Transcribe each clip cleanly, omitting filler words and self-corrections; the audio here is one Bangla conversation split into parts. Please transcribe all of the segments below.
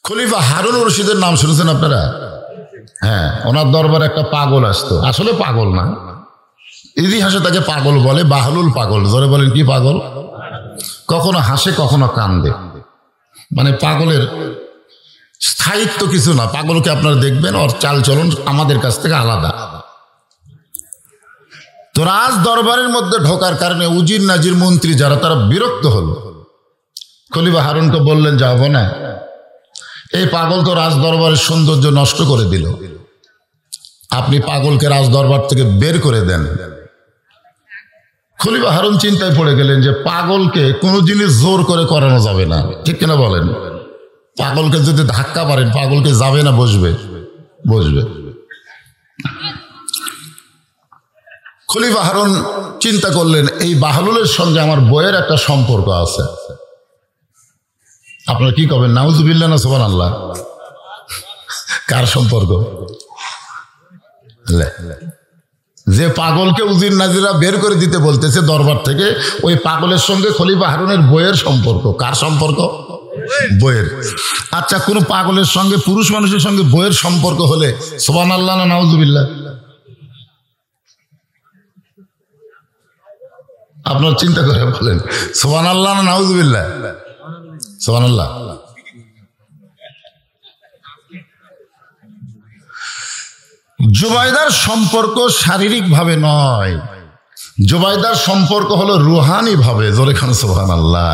খলিফা হারুন রশিদের নাম শুনেছেন আপনারা? হ্যাঁ, ওনার দরবারে একটা পাগল আসতো, আসলে পাগল না, ইতিহাসে তাকে পাগল বলে, বাহলুল পাগল। জোরে বলেন কি পাগল? কখনো হাসে কখনো কান্দে, মানে পাগলের স্থায়িত্ব কিছু না। পাগলকে আপনারা দেখবেন ওর চালচলন আমাদের কাছ থেকে আলাদা। তো রাজ দরবারের মধ্যে ঢোকার কারণে উজির নাজির মন্ত্রী যারা তারা বিরক্ত হলো। খলিফা হারুনকে বললেন, যাবো না, এই পাগল তো রাজ দরবারের সৌন্দর্য নষ্ট করে দিল, আপনি পাগলকে রাজ দরবার থেকে বের করে দেন। খলিফা হারুন চিন্তায় পড়ে গেলেন যে পাগলকে কোনো জিনিস জোর করে করানো যাবে না, ঠিক কিনা বলেন? পাগলকে যদি ধাক্কা মারেন পাগলকে যাবে না, বসবে বসবে। খলিফা হারুন চিন্তা করলেন, এই বাহলুলের সঙ্গে আমার বইয়ের একটা সম্পর্ক আছে। আপনারা কি করবেন? নাউজুবিল্লাহ না সুবহানাল্লাহ? কার সম্পর্ক? যে পাগলকে উজির নাজিরা বের করে দিতে বলতেছে দরবার থেকে, ওই পাগলের সঙ্গে খলিফা হারুনের বইয়ের সম্পর্ক। কার সম্পর্ক? বইয়ের। আচ্ছা, কোন পাগলের সঙ্গে পুরুষ মানুষের সঙ্গে বইয়ের সম্পর্ক হলে সুবহানাল্লাহ না নাউজুবিল্লাহ? আপনার চিন্তা করে বলেন, সুবহানাল্লাহ না নাউজুবিল্লাহ? সুবহানাল্লাহ। জুবাইদার সম্পর্ক শারীরিক ভাবে নয়, জুবাইদার সম্পর্ক হলো রুহানি ভাবে। জোরে খান সুবহানাল্লাহ।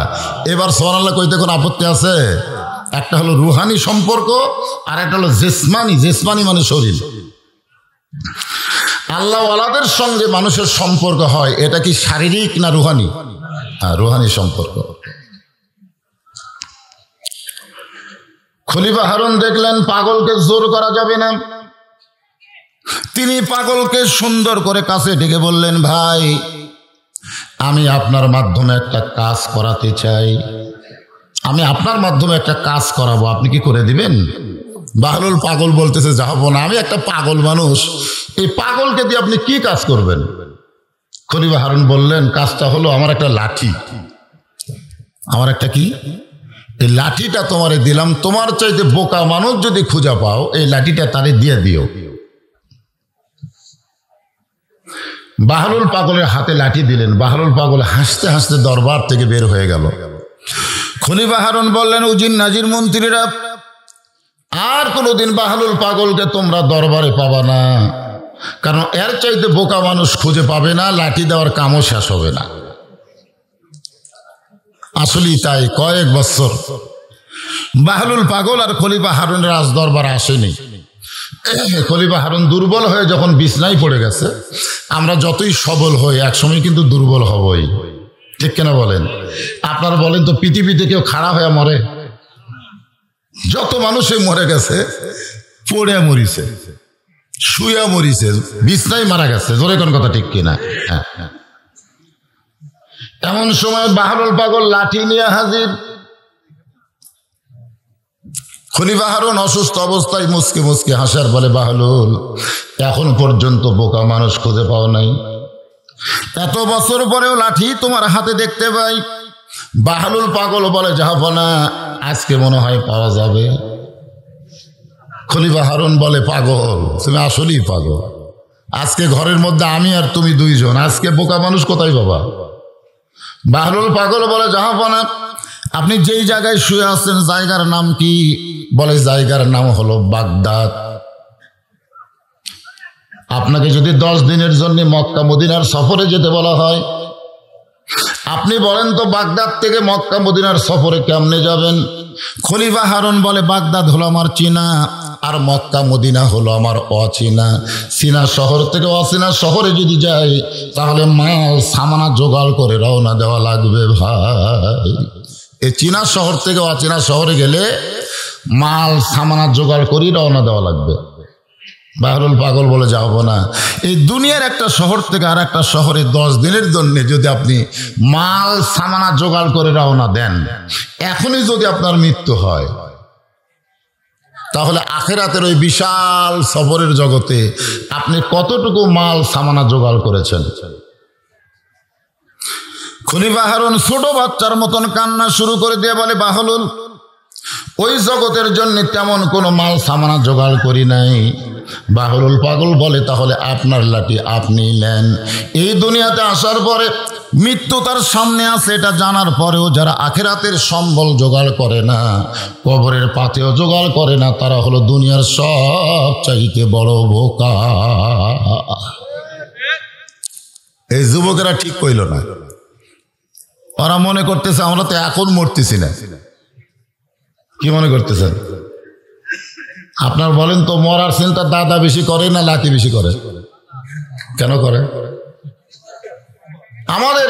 এবার সুবহানাল্লাহ কইতে কোন আপত্তি আছে? একটা হলো রুহানি সম্পর্ক, আর একটা হলো জিসমানি। জিসমানি মানে শরীর। আল্লাহ ওয়ালাদের সঙ্গে মানুষের সম্পর্ক হয়, এটা কি শারীরিক না রুহানি? হ্যাঁ, রুহানি সম্পর্ক। খলিফা হারুন দেখলেন পাগলকে জোর করা যাবে না। তিনি পাগলকে সুন্দর করে কাছে ডেকে বললেন, ভাই, আমি আপনার মাধ্যমে একটা কাজ করাতে চাই, আমি আপনার মাধ্যমে একটা কাজ করাবো, আপনি কি করে দিবেন? বাহলুল পাগল বলতেছে, যাবো না, আমি একটা পাগল মানুষ, এই পাগলকে দিয়ে আপনি কি কাজ করবেন? খলিফা হারুন বললেন, কাজটা হলো আমার একটা লাঠি। আমার একটা কি? এই লাঠিটা তোমারে দিলাম, তোমার চাইতে বোকা মানুষ যদি খুঁজে পাও এই লাঠিটা তারে দিয়ে দিও। বাহলুল পাগলের হাতে লাঠি দিলেন। বাহলুল পাগল হাসতে হাসতে দরবার থেকে বের হয়ে গেল। খলিফা হারুন বললেন, উজির নাজির মন্ত্রীরা, আর কোনোদিন বাহলুল পাগলকে তোমরা দরবারে পাবা না, কারণ এর চাইতে বোকা মানুষ খুঁজে পাবে না, লাঠি দেওয়ার কামও শেষ হবে না। আসলেই তাই, কয়েক বছর বাহলুল পাগল আর খলিফা হারুনের রাজ দরবারে আসেনি। খলিফা হারুন দুর্বল হয়ে যখন বিছনায় পড়ে গেছে, আমরা যতই সবল হই একসময় কিন্তু দুর্বল হবই, ঠিক কিনা বলেন? আপনারা বলেন তো, পৃথিবীতে কেউ খাড়া হয়ে মরে? যত মানুষে মরে গেছে পড়ে মরিছে, শুয়া মরিছে, বিছনায় মারা গেছে। জোরে কোন কথা, ঠিক কিনা? হ্যাঁ। এমন সময় বাহলুল পাগল লাঠি নিয়ে হাজির। খলিফা হারুন অসুস্থ অবস্থায় মুসকে মুসকে হাসার বলে, বাহলুল, এখন পর্যন্ত বোকা মানুষ খুঁজে পাও নাই, এত বছর পরেও লাঠি তোমার হাতে দেখতে পাই। বাহলুল পাগল বলে, যাবো না, আজকে মনে হয় পাওয়া যাবে। খলিফা হারুন বলে, পাগল, তুমি আসলেই পাগল, আজকে ঘরের মধ্যে আমি আর তুমি দুইজন, আজকে বোকা মানুষ কোথায় পাবা? বাহলুল পাগল বলে, যাবো না, আপনি যেই জায়গায় শুয়ে আছেন জায়গার নাম কি? বলে, জায়গার নাম হলো বাগদাদ। আপনাকে যদি 10 দিনের জন্য মক্কা মদিনার সফরে যেতে বলা হয়, আপনি বলেন তো বাগদাদ থেকে মক্কা মদিনার সফরে কেমনে যাবেন? খলিফা হারুন বলে, বাগদাদ হলো আমার চীনা, আর মক্কা মদিনা হলো আমার অচীনা। চীনা শহর থেকে অচীনা শহরে যদি যাই তাহলে মাল সামানা জোগাড় করে রওনা দেওয়া লাগবে ভাই। এই চীনা শহর থেকে অচীনা শহরে গেলে মাল সামানা জোগাড় করি রওনা দেওয়া লাগবে। বাহলুল পাগল বলে, যাবো না। এই দুনিয়ার একটা শহর থেকে আর একটা শহরে 10 দিনের জন্য যদি আপনি মাল সামানা জোগাড় করে রওনা দেন, এখনই যদি আপনার মৃত্যু হয়, তাহলে আখিরাতের ওই বিশাল সফরের জগতে আপনি কতটুকু মাল সামানা জোগাড় করেছেন? খলিফা হারুন ছোট বাচ্চার মতন কান্না শুরু করে দিয়ে বলে, বাহলুল, ওই জগতের জন্য তেমন কোনো মাল সামানা জোগাড় করি নাই। বাহরুল পাগল বলে, তাহলে আপনার লাঠি আপনি নেন। এই দুনিয়াতে আসার পরে মৃত্যু তার সামনে আছে এটা জানার পরেও যারা আখিরাতের সম্বল জোগাড় করে না, কবরের পাতেও জোগাড় করে না, তারা হলো দুনিয়ার সব চাইতে বড় বোকা। এই যুবকেরা ঠিক কইল না। ওরা মনে করতেছে আমরা তো এখন মরতেছি না। কি মনে করতেছেন আপনার? বলেন তো, মরার চিন্তা দাদা বেশি করে না লাঠি বেশি করে? কেন করে? আমাদের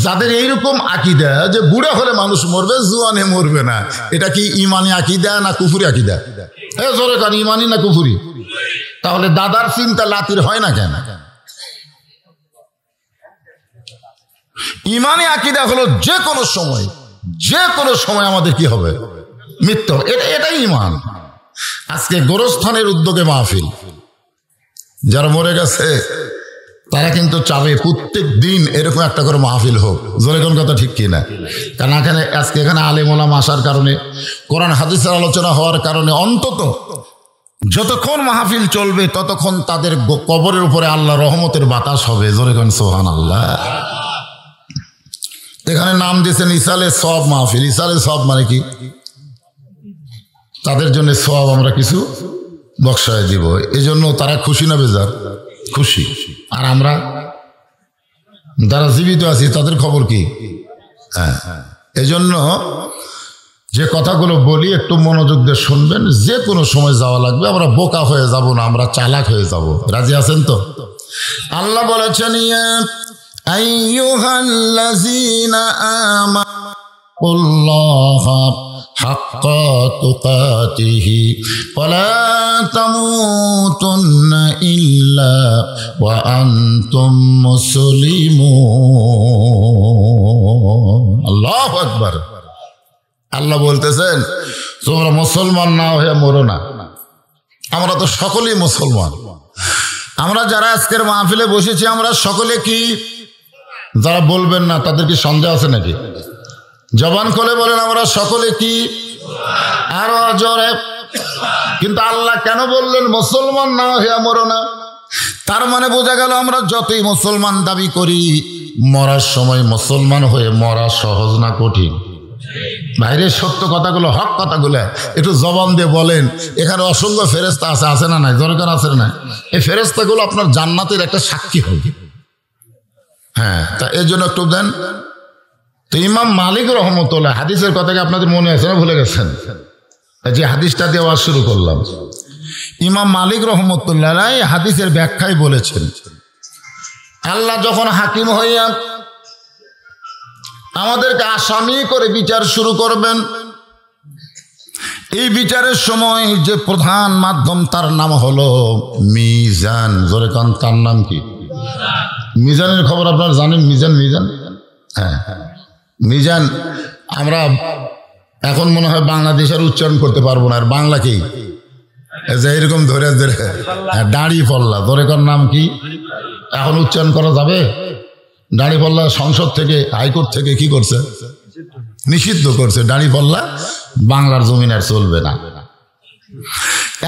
যাদের এইরকম আকীদা যে বুড়া হলে মানুষ মরবে, জুয়ানে মরবে না, এটা কি ইমানি আকীদা না কুফরি আকীদা? জোরে কান, ইমানি না কুফরি? তাহলে দাদার চিন্তা লাঠির হয় না কেন? ইমানি আকীদা হলো যে কোনো সময় আমাদের কি হবে? মৃত্যু। এটাই ইমান। আজকে গোরস্থানের উদ্যোগে মাহফিল, যারা মরে গেছে তারা কিন্তু চাবে প্রত্যেক দিন এরকম একটা করে মাহফিল হোক। জোরে কোন কথা ঠিক কিনা? কারণ আজকে এখানে আলেম ওলামা আসার কারণে, কোরআন হাদিসের আলোচনা হওয়ার কারণে অন্তত যতক্ষণ মাহফিল চলবে ততক্ষণ তাদের কবরের উপরে আল্লাহ রহমতের বাতাস হবে। জোরে কোন সুবহানাল্লাহ। এখানে নাম দিয়েছেন ইসালে সব মাহফিল। ইসালে সব মানে কি? তাদের জন্য সওয়াব আমরা কিছু বক্সায় দিব। এজন্য তারা খুশি না বেজার? খুশি। আর আমরা যারা জীবিত আছি তাদের খবর কি? হ্যাঁ, এজন্য যে কথাগুলো বলি একটু মনোযোগ দিয়ে শুনবেন। যে কোনো সময় যাওয়া লাগবে, আমরা বোকা হয়ে যাব না, আমরা চালাক হয়ে যাব। রাজি আছেন তো? আল্লাহ বলেছেন, ইয়া আইয়ুহাল্লাযীনা আমানুল্লাহা হাক্কা তুকাতিহি ওয়ালা তামুতুন্না ইল্লা ওয়া আনতুম মুসলিমুন। আল্লাহু আকবার। আল্লাহ বলতেছেন তোমরা মুসলমান না হয়ে মরো না। আমরা তো সকলেই মুসলমান। আমরা যারা আজকের মাহফিলে বসেছি আমরা সকলে কি? যারা বলবেন না তাদের কি সন্দেহ আছে নাকি? জবান খুলে বলেন আমরা সকলে কি? আরো জোরে। কিন্তু আল্লাহ কেন বললেন মুসলমান না হইয়া মরো না? তার মানে বোঝা গেল আমরা যতই মুসলমান দাবি করি, মরার সময় মুসলমান হয়ে মরা সহজ না কঠিন? বাইরের সত্য কথাগুলো, হক কথাগুলো একটু জবান দিয়ে বলেন। এখানে অসংখ্য ফেরেশতা আছে না নাই? দরকার আছে না? এই ফেরেশতাগুলো আপনার জান্নাতের একটা সাক্ষী হবে। হ্যাঁ, তা এর জন্য একটু দেন তো। ইমাম মালিক রহমতুল্লাহ, হাদিসের কথা কি আপনাদের মনে আছে না ভুলে গেছেন? যে হাদিসটা দিয়ে আওয়াজ শুরু করলাম, ইমাম মালিক রহমতুল্লাহ হাদিসের ব্যাখ্যায় বলেছেন, আল্লাহ যখন হাকিম হইয়া আমাদেরকে আসামি করে বিচার শুরু করবেন, এই বিচারের সময় যে প্রধান মাধ্যম তার নাম হলো মিজান। জোরে কান, তার নাম কি? মিজানের খবর আপনারা জানেন? মিজান হ্যাঁ, মিজান আমরা এখন মনে হয় বাংলাদেশের উচ্চারণ করতে পারবো না। আর বাংলা কি যে এরকম ধরে দাড়ি পল্লা, ধরে কার নাম কি? এখন উচ্চারণ করা যাবে? দাড়ি পল্লা সংসদ থেকে, হাইকোর্ট থেকে কি করছে? নিষিদ্ধ করছে। দাড়ি পল্লা বাংলার জমিন আর চলবে না।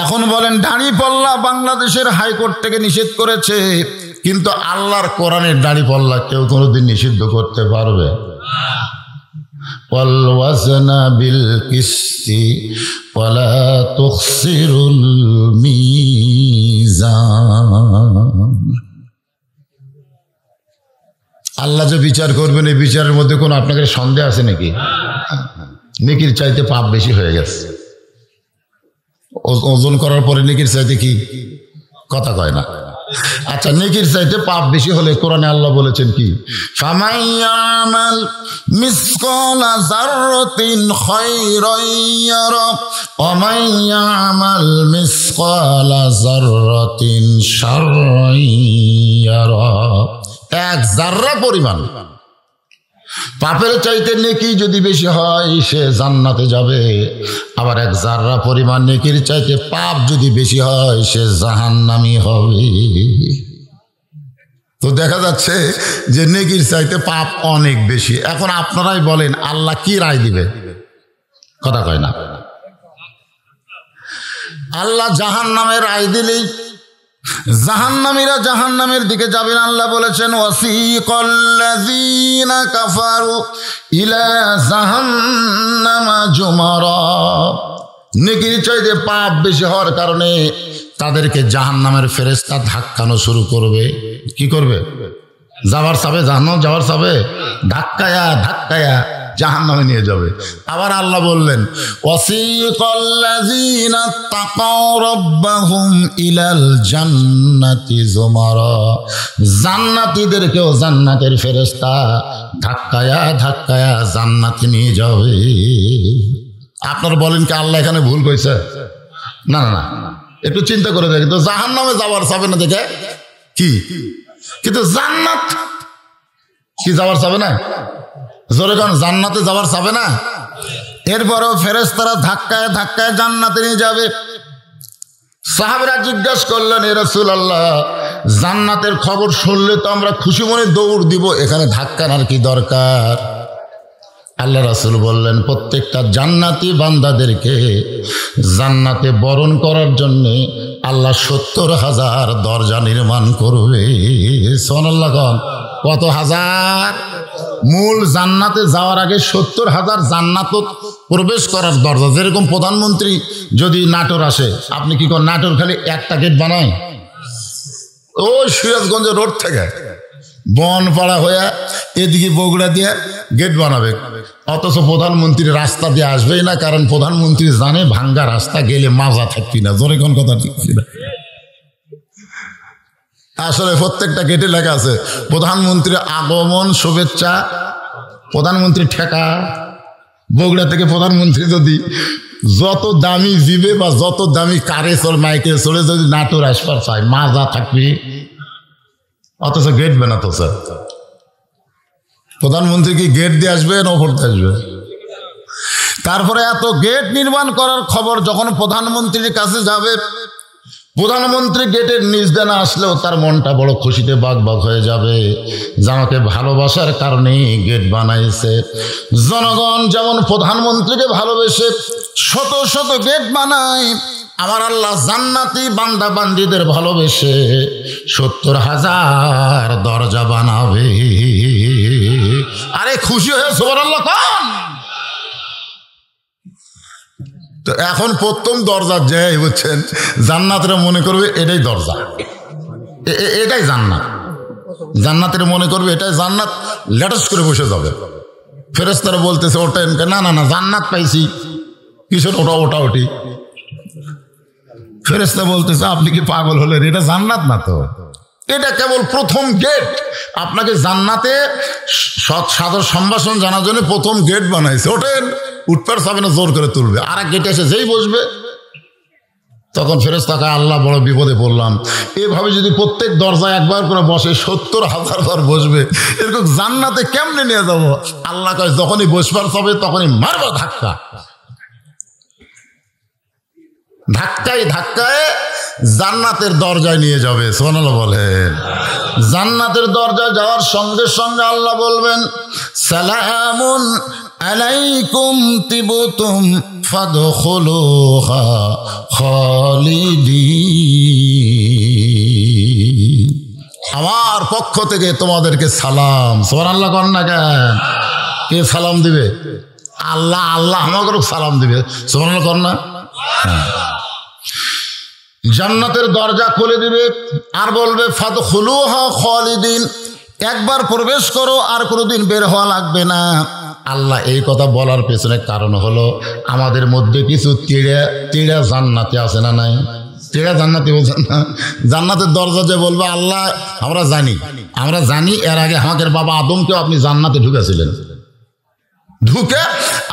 এখন বলেন দাড়ি পল্লা বাংলাদেশের হাইকোর্ট থেকে নিষেধ করেছে, কিন্তু আল্লাহর কোরআনের দাড়ি পল্লা কেউ কোনোদিন নিষিদ্ধ করতে পারবে? ওয়াল ওয়াজনা বিল কিসতি ওয়ালা তুখসিরুল মিজান। আল্লাহ যে বিচার করবেন, এই বিচারের মধ্যে কোনো আপনাকে সন্দেহ আছে নাকি? নেকির চাইতে পাপ বেশি হয়ে গেছে। ওজন করার পরে নেকির চাইতে কি? কথা কয় না। আচ্ছা, নেকির চাইতে পাপ বেশি হলে কোরআনে আল্লাহ বলেছেন কি? ফামাইয়ামাল মিসকালা যাররাতিন খায়রান ইয়ারা ওয়া মাইয়ামাল মিসকালা যাররাতিন শাররান ইয়ারা। এক জাররা পরিমাণ পাপের চাইতে নেকি যদি বেশি হয় সে জান্নাতে যাবে, আবার এক জাররা পরিমাণ নেকির চাইতে পাপ যদি বেশি হয় সে জাহান্নামী হবে। তো দেখা যাচ্ছে যে নেকির চাইতে পাপ অনেক বেশি। এখন আপনারাই বলেন আল্লাহ কি রায় দিবে? কথা কয় না। আল্লাহ জাহান্নামের রায় দিলেই জাহান্নামীরা জাহান্নামের দিকে যাবেন। আল্লাহ বলেছেন ওয়াসিকাল্লাযীনা কাফারু ইলা জাহান্নামা যুমারা। নেকির চাইতে পাপ বেশি হওয়ার কারণে তাদেরকে জাহান্নামের ফেরেশতা ধাক্কানো শুরু করবে। কি করবে? যাওয়ার সাবে জাহান্নাম যাওয়ার সাবে ধাক্কায়া ধাক্কায়া জাহান্নামে নিয়ে যাবে। আবার আল্লাহ বললেন ওয়াসিকাল্লাযীনা তাকাউ রাব্বাহুম ইলাল জান্নাতি যুমারা। জান্নাতীদেরকেও জান্নাতের ফেরেশতা ধাক্কায়া ধাক্কায়া জান্নাতে নিয়ে যাবে। আপনারা বলেন কি আল্লাহ এখানে ভুল কইছে? না না না, একটু চিন্তা করে দেখেন তো, জাহান্নামে যাওয়ার চাবে না দেখে কি, কিন্তু জান্নাত কি যাওয়ার চাবে না? জোরে কোন জান্নাতে যাওয়ার চাবে না? এরপরেও ফেরেশতারা ধাক্কায় ধাক্কায় জান্নাতে নিয়ে যাবে। সাহাবীরা জিজ্ঞাসা করলেন এ রাসূলুল্লাহ, জান্নাতের খবর শুনলে তো আমরা খুশি মনে দৌড় দিব, এখানে ধাক্কার কি দরকার? আল্লাহ রাসূল বললেন প্রত্যেকটা জান্নাতি বান্দাদেরকে জান্নাতে বরণ করার জন্যে আল্লাহ ৭০,০০০ দরজা নির্মাণ করবে। সুবহানাল্লাহ। কত হাজার? মূল জান্নাতে যাওয়ার আগে ৭০,০০০ জান্নাত প্রবেশ করার দরজা। যেরকম প্রধানমন্ত্রী যদি নাটোর আসে, আপনি কি করেন? নাটোর খালি একটা গেট বানায় ওই সিরাজগঞ্জ রোড থেকে বনপাড়া হয়ে এদিকে বগুড়া দিয়ে গেট বানাবে, অথচ প্রধানমন্ত্রী রাস্তা দিয়ে আসবেই না, কারণ প্রধানমন্ত্রী জানে ভাঙ্গা রাস্তা গেলে মাজা থাকবি না। জোরে কোন কথা ঠিক না? আসলে প্রত্যেকটা গেটে লেখা আছে প্রধানমন্ত্রীর আগমন শুভেচ্ছা, প্রধানমন্ত্রী ঠেকা। বগুড়া থেকে প্রধানমন্ত্রী যদি যত দামি জিবে বা যত দামি কারে চল মাইকে চলে যদি নাটোর আসবার চায়, মাজা থাকবি, অথচ গেট বানাতো। স্যার প্রধানমন্ত্রী কি গেট দিয়ে আসবে না ওপর দিয়ে আসবে? তারপরে এত গেট নির্মাণ করার খবর যখন প্রধানমন্ত্রীর কাছে যাবে, প্রধানমন্ত্রী গেটের নিচ দিয়ে না আসলেও তার মনটা বড় খুশিতে বাগবাগ হয়ে যাবে, আমাকে ভালোবাসার কারণে গেট বানাইছে। জনগণ যেমন প্রধানমন্ত্রীকে ভালোবেসে শত শত গেট বানায়, আমার আল্লাহ জান্নাতি বান্দা বান্দিদের ভালোবেসে ৭০,০০০ দরজা বানাবে। আরে খুশি হয়ে সুবহানাল্লাহ কোন? তো এখন প্রথম দরজা যে বুঝছেন, জান্নাতের মনে করবে এটাই দরজা, এটাই জান্নাত। জান্নাতের মনে করবে এটাই জান্নাত, লেটাস করে বসে যাবে। ফেরেশতারা বলতেছে ওঠেন, না না না জান্নাত পাইছি, কিসের ওটা ওটা ওটি। ফেরেশতা বলতেছে আপনি কি পাগল হলেন? এটা জান্নাত না তো, এটা কেবল প্রথম গেট। আপনাকে জান্নাতে সাদর সম্ভাষণ জানার জন্য প্রথম গেট বানাইছে। ওঠেন, উঠপার চাবে না, জোর করে তুলবে। আর এক গেটে এসে যেই বসবে, তখন ফেরেশতাকে আল্লাহ বড় বিপদে পড়লাম, এভাবে যদি প্রত্যেক দরজায় একবার করে বসে ৭০,০০০ বার বসবে, এরকম জান্নাতে কেমনে নিয়ে যাবো? আল্লাহ কয় যখনই বসবার চাবে তখনই মারবা ধাক্কা, ধাক্কায় ধাক্কায় জান্নাতের দরজায় নিয়ে যাবে। সুবহানাল্লাহ বলেন। জান্নাতের দরজায় যাওয়ার সঙ্গে সঙ্গে আল্লাহ বলবেন সালামুন আলাইকুম তিবতুম ফাদখুলুহা খালিদিন। আমার পক্ষ থেকে তোমাদেরকে সালাম। সুবহানাল্লাহ কর না কেন? কে সালাম দিবে? আল্লাহ। আল্লাহ আমাকে সালাম দিবে। সুবহানাল্লাহ কর না? জান্নাতের দরজা খুলে দিবে আর বলবে ফাদখুলুহা খালিদিন, একবার প্রবেশ করো আর কোনোদিন বের হওয়া লাগবে না। আল্লাহ এই কথা বলার পেছনে কারণ হলো আমাদের মধ্যে কিছু টিড়া জান্নাতে আছে না নাই? টিড়া জান্নাতি বলছেন না? জান্নাতের দরজা যে বলবে আল্লাহ আমরা জানি এর আগে আমাদের বাবা আদমকেও আপনি জান্নাতে ঢুকেছিলেন, ঢুকে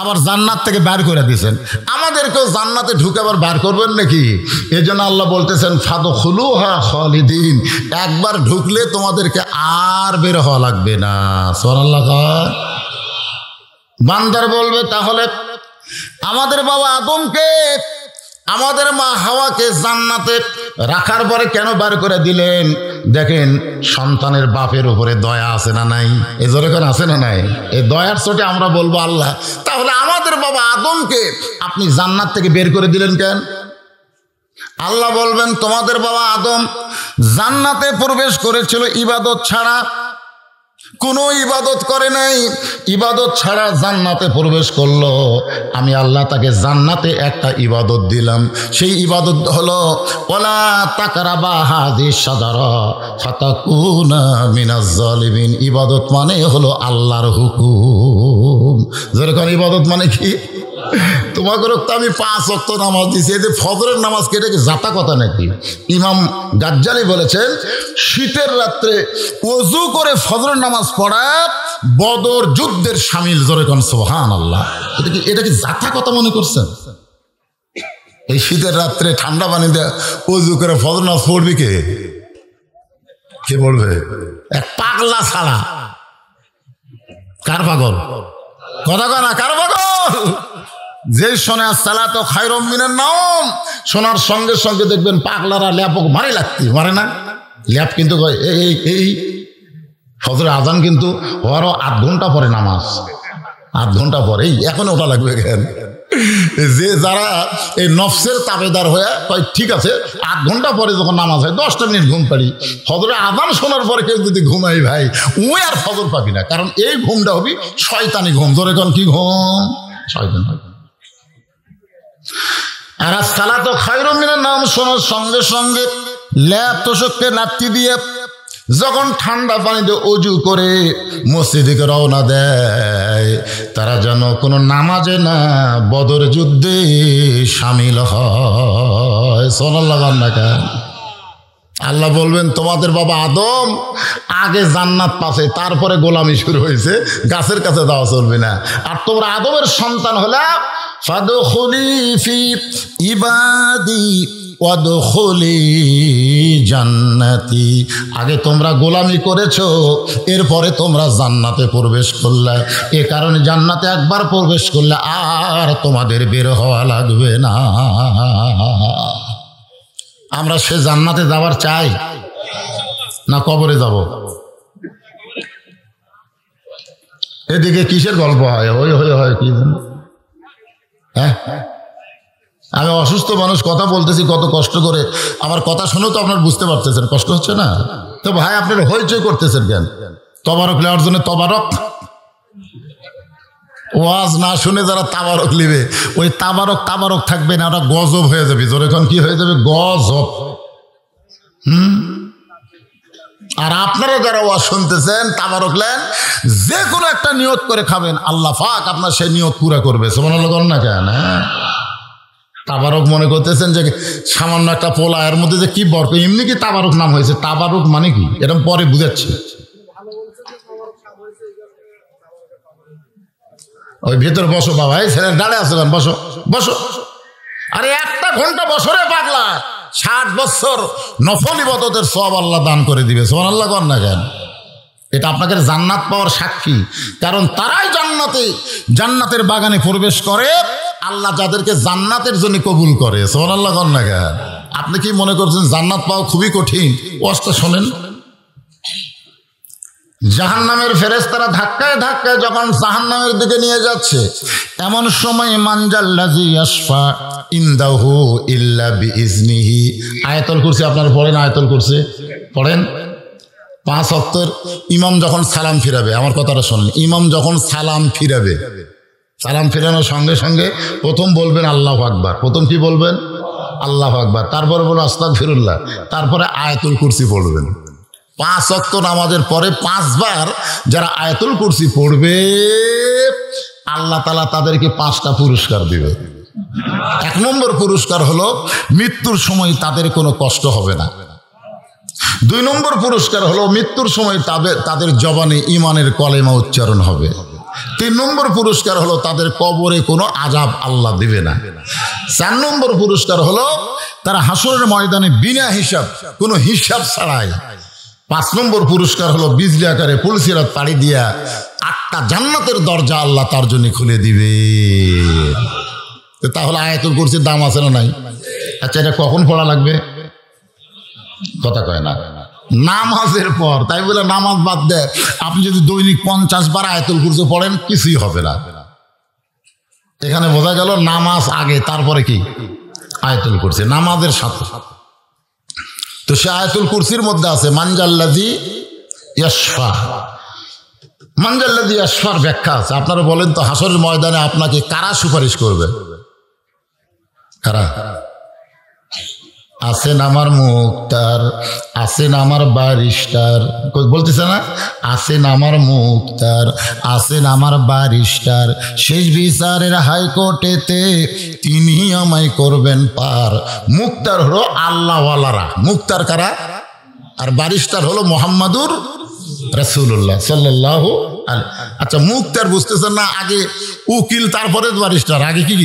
আবার জান্নাত থেকে বের করে দিয়েছেন, আমাদেরকেও জান্নাতে ঢুকে আবার বের করবেন নাকি? এই জন্য আল্লাহ বলতেছেন ফাদখুলুহা খালিদিন, একবার ঢুকলে তোমাদেরকে আর বের হওয়া লাগবে না। সুবহানাল্লাহ। বান্দার বলবে তাহলে আমাদের বাবা আদমকে আমাদের মা হাওয়াকে জান্নাতে রাখার পরে কেন বার করে দিলেন? দেখেন সন্তানের বাপের উপরে দয়া আছে না নাই? এই জোরে করে আছে না নাই? এই দয়ার চোটে আমরা বলবো আল্লাহ তাহলে আমাদের বাবা আদমকে আপনি জান্নাত থেকে বের করে দিলেন কেন? আল্লাহ বলবেন তোমাদের বাবা আদম জান্নাতে প্রবেশ করেছিল ইবাদত ছাড়া, কোনো ইবাদত করে নাই, ইবাদত ছাড়া জান্নাতে প্রবেশ করলো। আমি আল্লাহ তাকে জান্নাতে একটা ইবাদত দিলাম, সেই ইবাদত হলো ওয়ালা তাকরাবা হাযিহিশ শাজারা ফাতাকুনা মিনাজ জালিমিন। ইবাদত মানে হলো আল্লাহর হুকুম। যেরকম ইবাদত মানে কি? তোমাকে তো আমি 5 ওয়াক্ত নামাজ দিছি, এতে ফজরের নামাজ কেটে জাতা কথা নাকি? ইমাম গাজ্জালি বলেছেন শীতের রাত্রে ওযু করে ফজরের নামাজ পড়া বদর যুদ্ধের শামিল। যেরকম সুবহানাল্লাহ। এটা কি জাতা কথা মনে করছেন? এই শীতের রাত্রে ঠান্ডা পানি দিয়ে ওযু করে ফজর নামাজ পড়বি কে পড়বে? এক পাগলা ছাড়া। কার পাগল? কথা কয় না, কার পাগল? যে শোনে আসসালাতু খায়রুম মিনান নাওম, শোনার সঙ্গে সঙ্গে দেখবেন পাগলারা ল্যাপক মারে লাগতি, মারে না? ল্যাপ কিন্তু এই ফজরের আজান কিন্তু ওরও 8 ঘন্টা পরে নামাজ, 8 ঘন্টা পরে। এখন ওটা লাগবে কেন? যে যারা এই নফসের তাবেদার হয়ে কয় ঠিক আছে 8 ঘন্টা পরে যখন নামাজ হয় 10টা মিনিট ঘুম পারি, ফজরের আজান শোনার পরে কেউ যদি ঘুমাই ভাই ওই আর ফজর পাবি না, কারণ এই ঘুমটা হবি শয়তানি ঘুম। ধরে কোন কি ঘুম? শয়তান। আর আসসালাতু খায়রুম মিনান নাওম শোনার সঙ্গে সঙ্গে ল্যাপ তোষককে লাত্তি দিয়ে যখন ঠান্ডা পানিতে ওযু করে মসজিদে রওনা দেয়, তারা যেন কোনো নামাজে না বদর যুদ্ধে শামিল হয়। সুবহানাল্লাহ। আল্লাহ বলবেন তোমাদের বাবা আদম আগে জান্নাত পাছে, তারপরে গোলামি শুরু হয়েছে, গাছের কাছে যাওয়া চলবে না। আর তোমরা আদমের সন্তান হলে ফাদখুলি ফি ইবাদি ওয়াদখুলি জান্নাতি। আগে তোমরা গোলামি করেছো, এরপরে তোমরা জান্নাতে প্রবেশ করলে। এ কারণে জান্নাতে একবার প্রবেশ করলে আর তোমাদের বের হওয়া লাগবে না। আমরা সে জান্নাতে যাওয়ার চাই না কবরে যাব? এদিকে কিসের গল্প হয়? ওই হয় কি? হ্যাঁ, আমি অসুস্থ মানুষ, কথা বলতেছি কত কষ্ট করে, আমার কথা শুনেও তো আপনার বুঝতে পারতেছেন কষ্ট হচ্ছে না? তো ভাই আপনার হইচই করতেছেন কেন? তবারক নেওয়ার জন্য তবারক, ওয়াজ না শুনে যারা তাবারক নিবে ওই তাবারক থাকবে না, ওটা গজব হয়ে যাবে। যখন কি হয়ে যাবে? গজব। আর আপনারা যারা ওয়াজ শুনতেছেন তাবারক নেন, যে কোনো একটা নিয়ত করে খাবেন, আল্লাহ পাক আপনার সেই নিয়ত পুরা করবে। সুবহানাল্লাহ না কেন? তাবারক মনে করতেছেন যে সামান্য একটা পোলা, এর মধ্যে যে কি বরকত, এমনি কি তাবারক নাম হয়েছে? তাবারক মানে কি এরকম পরে বুঝাচ্ছি। ওই ভেতর বসো বাবা, এই ছেলে দাঁড়ে আসো কেন? বসো বসো। আরে 1 ঘন্টা বছরে পাগলা 60 বছর নফল ইবাদতের সওয়াব আল্লাহ দান করে দিবে। সুবহানাল্লাহ না কেন? এটা আপনাদের জান্নাত পাওয়ার সাক্ষী, কারণ তারাই জান্নাতের বাগানে প্রবেশ করে আল্লাহ যাদেরকে জান্নাতের জন্য কবুল করে। সুবহানাল্লাহ না কেন? আপনি কি মনে করছেন জান্নাত পাওয়া খুবই কঠিন? ওয়াজটা শোনেন। জাহান্নামের ফেরেশতারা ধাক্কায় ধাক্কায় যখন জাহান্নামের দিকে নিয়ে যাচ্ছে, এমন সময় মানজাল্লাযী ইয়াশফা ইনদাহু ইল্লা বিইজনিহি। আয়াতুল কুরসি আপনারা পড়েন, আয়াতুল কুরসি পড়েন। 5 ওয়াক্তের ইমাম যখন সালাম ফিরাবে, আমার কথাটা শোনেন, ইমাম যখন সালাম ফিরাবে, সালাম ফিরানোর সঙ্গে সঙ্গে প্রথম বলবেন আল্লাহু আকবার। প্রথম কি বলবেন? আল্লাহু আকবার। তারপরে বলবেন আস্তাগফিরুল্লাহ। তারপরে আয়াতুল কুরসি পড়বেন। 5 ওয়াক্ত নামাজের পরে 5 বার যারা আয়াতুল কুরসি পড়বে আল্লাহ তাআলা তাদেরকে 5টা পুরস্কার দিবে। 1 নম্বর পুরস্কার হলো মৃত্যুর সময় তাদের কোনো কষ্ট হবে না। 2 নম্বর পুরস্কার হলো মৃত্যুর সময় তাদের জবানে ঈমানের কলেমা উচ্চারণ হবে। 3 নম্বর পুরস্কার হলো তাদের কবরে কোনো আযাব আল্লাহ দিবে না। 4 নম্বর পুরস্কার হলো তারা হাসরের ময়দানে বিনা হিসাব, কোনো হিসাব ছাড়াই। 5 নম্বর পুরস্কার হলো বিজলি আকারে পুলসিরাত পাড়ি দিয়া 8টা জান্নাতের দরজা আল্লাহ তার জন্য খুলে দিবে। তাহলে আয়াতুল কুরসির দাম আছে না নাই? আচ্ছা, এটা কখন পড়া লাগবে? কথা কয় না। নামাজের পর। তাই বলে নামাজ বাদ দেয় আপনি যদি দৈনিক 50 বার আয়াতুল কুরসি পড়েন কিছুই হবে না। এখানে বোঝা গেল নামাজ আগে, তারপরে কি আয়াতুল কুরসি নামাজের সাথে। তো সে আয়াতুল কুরসির মধ্যে আছে মানজাল্লাযী ইয়াশফা। মানজাল্লাযী ইয়াশফার ব্যাখ্যা আছে। আপনারা বলেন তো হাসরের ময়দানে আপনাকে কারা সুপারিশ করবে? কারা? আছেন আমার মুক্তার, আছেন আমার ব্যারিস্টার, বলতেছে না? আছেন আমার মুক্তার, আছেন আমার ব্যারিস্টার, শেষ বিচারের হাইকোর্টেতে তিনি আমায় করবেন পার। মুক্তার হলো আল্লাহওয়ালারা। মুক্তার কারা? আর ব্যারিস্টার হলো মুহাম্মাদুর রাসূলুল্লাহ সাল্লাল্লাহু আলাইহি। আচ্ছা, মুক্তার বুঝতেছেন না? আগে উকিল, তারপরে ব্যারিস্টার। আগে কি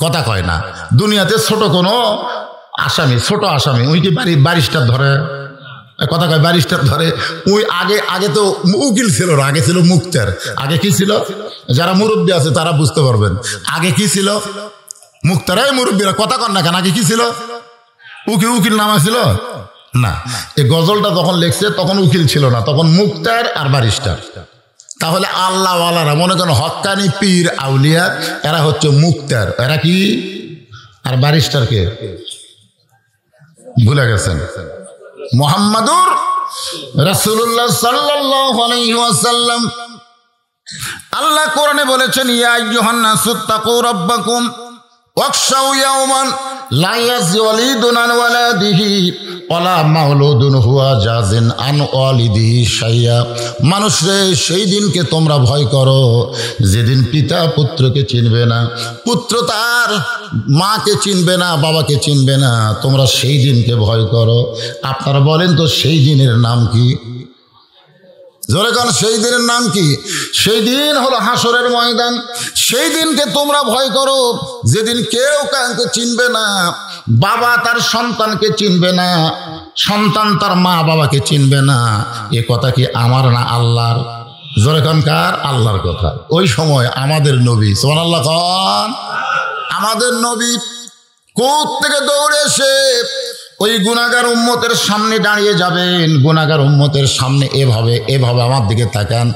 কথা কয় না দুনিয়াতে ছোট কোনো আসামি, ছোট আসামি ওই কি ব্যারিস্টার ধরে? কথা কয় ব্যারিস্টার ধরে। ওই আগে তো উকিল ছিল না, আগে ছিল মুক্তার। আগে কি ছিল? যারা মুরব্বী আছে তারা বুঝতে পারবেন। আগে কি ছিল? মুক্তার। এই মুরব্বীরা কথা কন না কেন? আগে কি ছিল? উকিল নামা ছিল না। এই গজলটা যখন লিখছে তখন উকিল ছিল না, তখন মুক্তার আর ব্যারিস্টার। তাহলে আল্লাহওয়ালারা, মনে করেন হক্কানি পীর আউলিয়া, এরা হচ্ছে মুক্তার। এরা কি? আর ব্যারিস্টার কে? ভুলে গেছেন? মুহাম্মাদুর রাসূলুল্লাহ সাল্লাল্লাহু আলাইহি ওয়াসাল্লাম। আল্লাহ কোরআনে বলেছেন, ইয়া আইয়ুহান নাসু তাকু রাব্বাকুম ওয়াখশাউ ইয়াওমান লা ইয়াজজি ওয়ালিদুন আন ওয়ালাদিহি ওয়ালা মাওলুদুন হুয়া জাযিন আন ওয়ালিদিহি শাইয়া। মানুষরে, সেই দিনকে তোমরা ভয় করো যেদিন পিতা পুত্রকে চিনবে না, পুত্র তার মাকে চিনবে না, বাবাকে চিনবে না। তোমরা সেই দিনকে ভয় করো। আপনারা বলেন তো সেই দিনের নাম কি? জোরে কান, সেই দিনের নাম কি? সেই দিন হলো হাসরের ময়দান। সেই দিনকে তোমরা ভয় করো যেদিন কেউ কাউকে চিনবে না, বাবা তার সন্তানকে চিনবে না, সন্তান তার মা বাবাকে চিনবে না। এ কথা কি আমার না আল্লাহর? জোরে কান, কার? আল্লাহর কথা। ওই সময় আমাদের নবী সুবহানাল্লাহ খান, আমাদের নবী কোথা থেকে দৌড়ে এসে ওই গুনাহগার উম্মতের সামনে দাঁড়িয়ে যাবেন। গুনাহগার উম্মতের সামনে এভাবে আমার দিকে তাকান,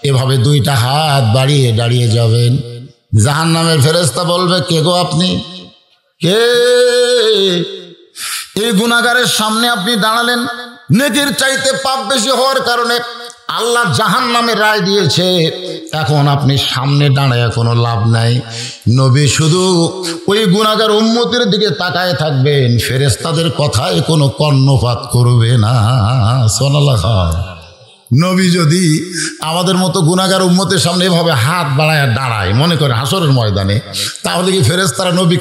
এভাবে দুইটা হাত বাড়িয়ে দাঁড়িয়ে যাবেন। জাহান্নামের ফেরেশতা বলবে, কে গো আপনি? কে? এই গুনাহগারের সামনে আপনি দাঁড়ালেন। নেকির চাইতে পাপ বেশি হওয়ার কারণে আল্লাহ জাহান্নামের রায় দিয়েছে। এখন আপনি সামনে দাঁড়ায় কোনো লাভ নাই। নবী শুধু ওই গুনাহগার উম্মতের দিকে তাকায় থাকবেন, ফেরেশতাদের কথায় কোনো কর্ণপাত করবে না। সুবহানাল্লাহ। নবী যদি আমাদের মতো গুনাহগার উম্মতের সামনে এভাবে হাত বাড়ায় দাঁড়ায়, মনে করে হাসরের ময়দানে, তাহলে কি ফেরেশতারা নবী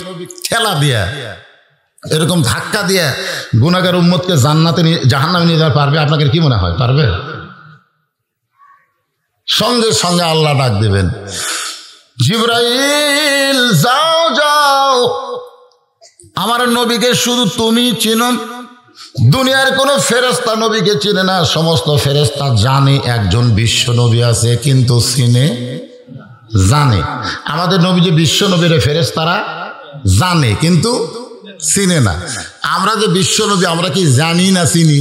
ঠেলা দিয়া, এরকম ধাক্কা দিয়ে গুনাহগার উম্মতকে জান্নাতে জাহান্নামে নিয়ে যেতে পারবে? আপনাকে কি মনে হয় পারবে? সঙ্গে সঙ্গে আল্লাহ ডাক দেবেন, জিবরাইল যাও যাও, আমার নবীকে শুধু তুমি চিনো। দুনিয়ার কোনো ফেরেশতা নবীকে চিনে না। সমস্ত ফেরেশতা জানে একজন বিশ্ব নবী আছে, কিন্তু চিনে জানে। আমাদের নবী যে বিশ্ব নবীর, ফেরেশতারা জানে কিন্তু চিনে না। আমরা যে বিশ্ব নবী, আমরা কি জানি না চিনি?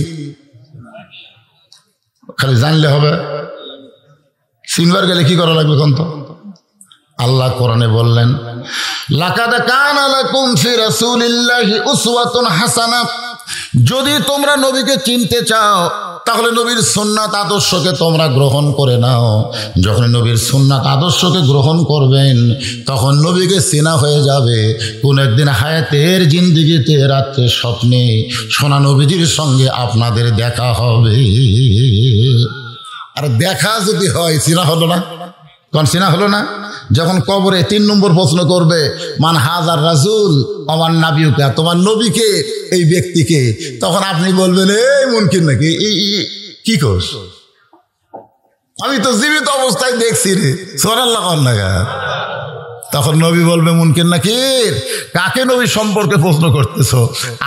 খালি জানলে হবে? চিনবার গেলে কি করা লাগবে কোন? তো আল্লাহ কোরআনে বললেন, লাকাদ কানা লাকুম ফি রাসূলিল্লাহি উসওয়াতুন হাসানাহ। যদি তোমরা নবীকে চিনতে চাও তাহলে নবীর সুন্নাত আদর্শকে তোমরা গ্রহণ করে নাও। যখন নবীর সুন্নাত আদর্শকে গ্রহণ করবেন তখন নবীকে চেনা হয়ে যাবে। কোন একদিন হায়াতের জিন্দেগিতে রাত্রে স্বপ্নে সোনা নবীজির সঙ্গে আপনাদের দেখা হবে। আর দেখা যদি হয়, চেনা হলো না? কোন চেনা হলো না? যখন কবরে 3 নম্বর প্রশ্ন করবে, মান হাজার রাসূল আমার নাবিউকা, তোমার নবীকে, এই ব্যক্তিকে, তখন আপনি বলবেন, এই মুনকির নাকি? কি করছ? আমি তো জীবিত অবস্থায় দেখছি রে। সুবহানাল্লাহ। তখন নবী বলবে, মুনকির নাকির, কাকে নবী সম্পর্কে প্রশ্ন করতেছো?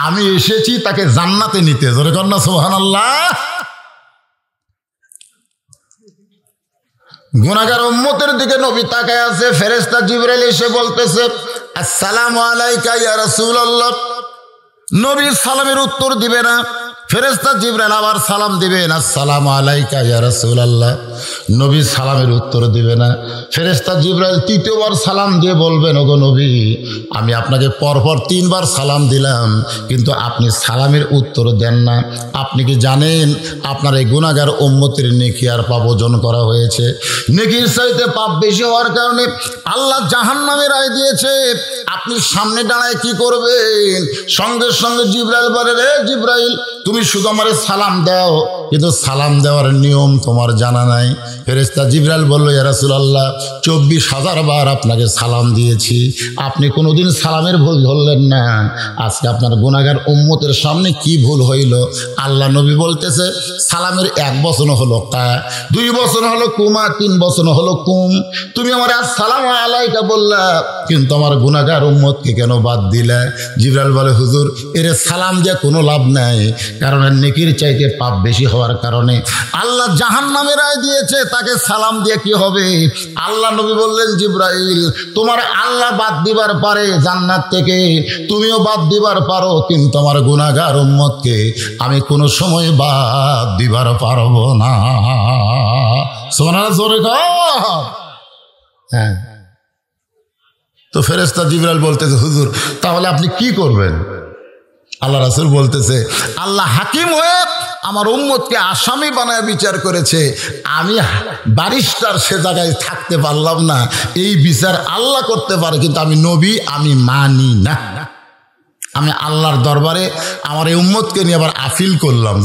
আমি এসেছি তাকে জান্নাতে নিতে। জোরে কর না সুবহানাল্লাহ। গুনাহগার উম্মতের দিকে নবী তাকায় আছে। ফেরেশতা জিবরাইল এসে বলতেছে, আসসালামু আলাইকা ইয়া রাসূলুল্লাহ। নবী সালামের উত্তর দিবে না। ফেরেশতা জিবরাইল আবার সালাম দিবেন, আসসালামু আলাইকা ইয়া রাসূলুল্লাহ। নবী সালামের উত্তর দিবে না। ফেরেশতা জিবরাইল তৃতীয়বার সালাম দিয়ে বলবেন, ওগো নবী, আমি আপনাকে পরপর 3 বার সালাম দিলাম, কিন্তু আপনি সালামের উত্তর দেন না। আপনি কি জানেন আপনার এই গুনাহগার উম্মতের নেকি আর পাপ ওজন করা হয়েছে? নেকির চাইতে পাপ বেশি হওয়ার কারণে আল্লাহ জাহান্নামের রায় দিয়েছে। আপনি সামনে দাঁড়ায় কি করবেন? সঙ্গে সঙ্গে জিবরাইল বলে, রে জিবরাইল, তুমি শুধু আমারে সালাম দাও, কিন্তু সালাম দেওয়ার নিয়ম তোমার জানা নাই। ফেরেশতা জিবরাইল বলল, ইয়া রাসূলুল্লাহ, 24,000 বার আপনাকে সালাম দিয়েছি, আপনি কোনোদিন সালামের ভুল ধরলেন না। আজকে আপনার গুনাহগার উম্মতের সামনে কি ভুল হইল? আল্লাহ নবী বলতেছে, সালামের 1 বচন হলো কা, 2 বচন হলো কুমা, 3 বচন হলো কুম। তুমি আমার আসসালামু আলাইকা বললা, কিন্তু আমার গুনাহগার উম্মতকে কেন বাদ দিলা? জিবরাইল বলে, হুজুর, এরে সালাম দিয়ে কোনো লাভ নাই, কারণ নেকির চাইতে পাপ বেশি হওয়ার কারণে আল্লাহ জাহান্নামের রায় দিয়েছে, তাকে সালাম দিয়ে কি হবে? আল্লাহ নবী বললেন, জিবরাইল, তোমার আল্লাহ বাদ দিবার পারে জান্নাত থেকে, তুমিও বাদ দিবার পারো, কিন্তু আমার গুনাহগার উম্মতকে আমি কোনো সময় বাদ দিবার পারবো না। সুবহানাল্লাহ, জোরে কর। হ্যাঁ, তো ফেরেশতা জিবরাইল বলতেছে, হুজুর, তাহলে আপনি কি করবেন? আল্লাহ রাসূল বলতেছে, আল্লাহ হাকিম হয়ে আমার উম্মতকে আসামি বানায় বিচার করেছে, আমি ব্যারিস্টার সে জায়গায় থাকতে পারলাম না। এই বিচার আল্লাহ করতে পারে, কিন্তু আমি নবী, আমি মানি না। আমি আল্লাহর দরবারে আমার এই উম্মতকে নিয়ে আবার আপিল করলাম।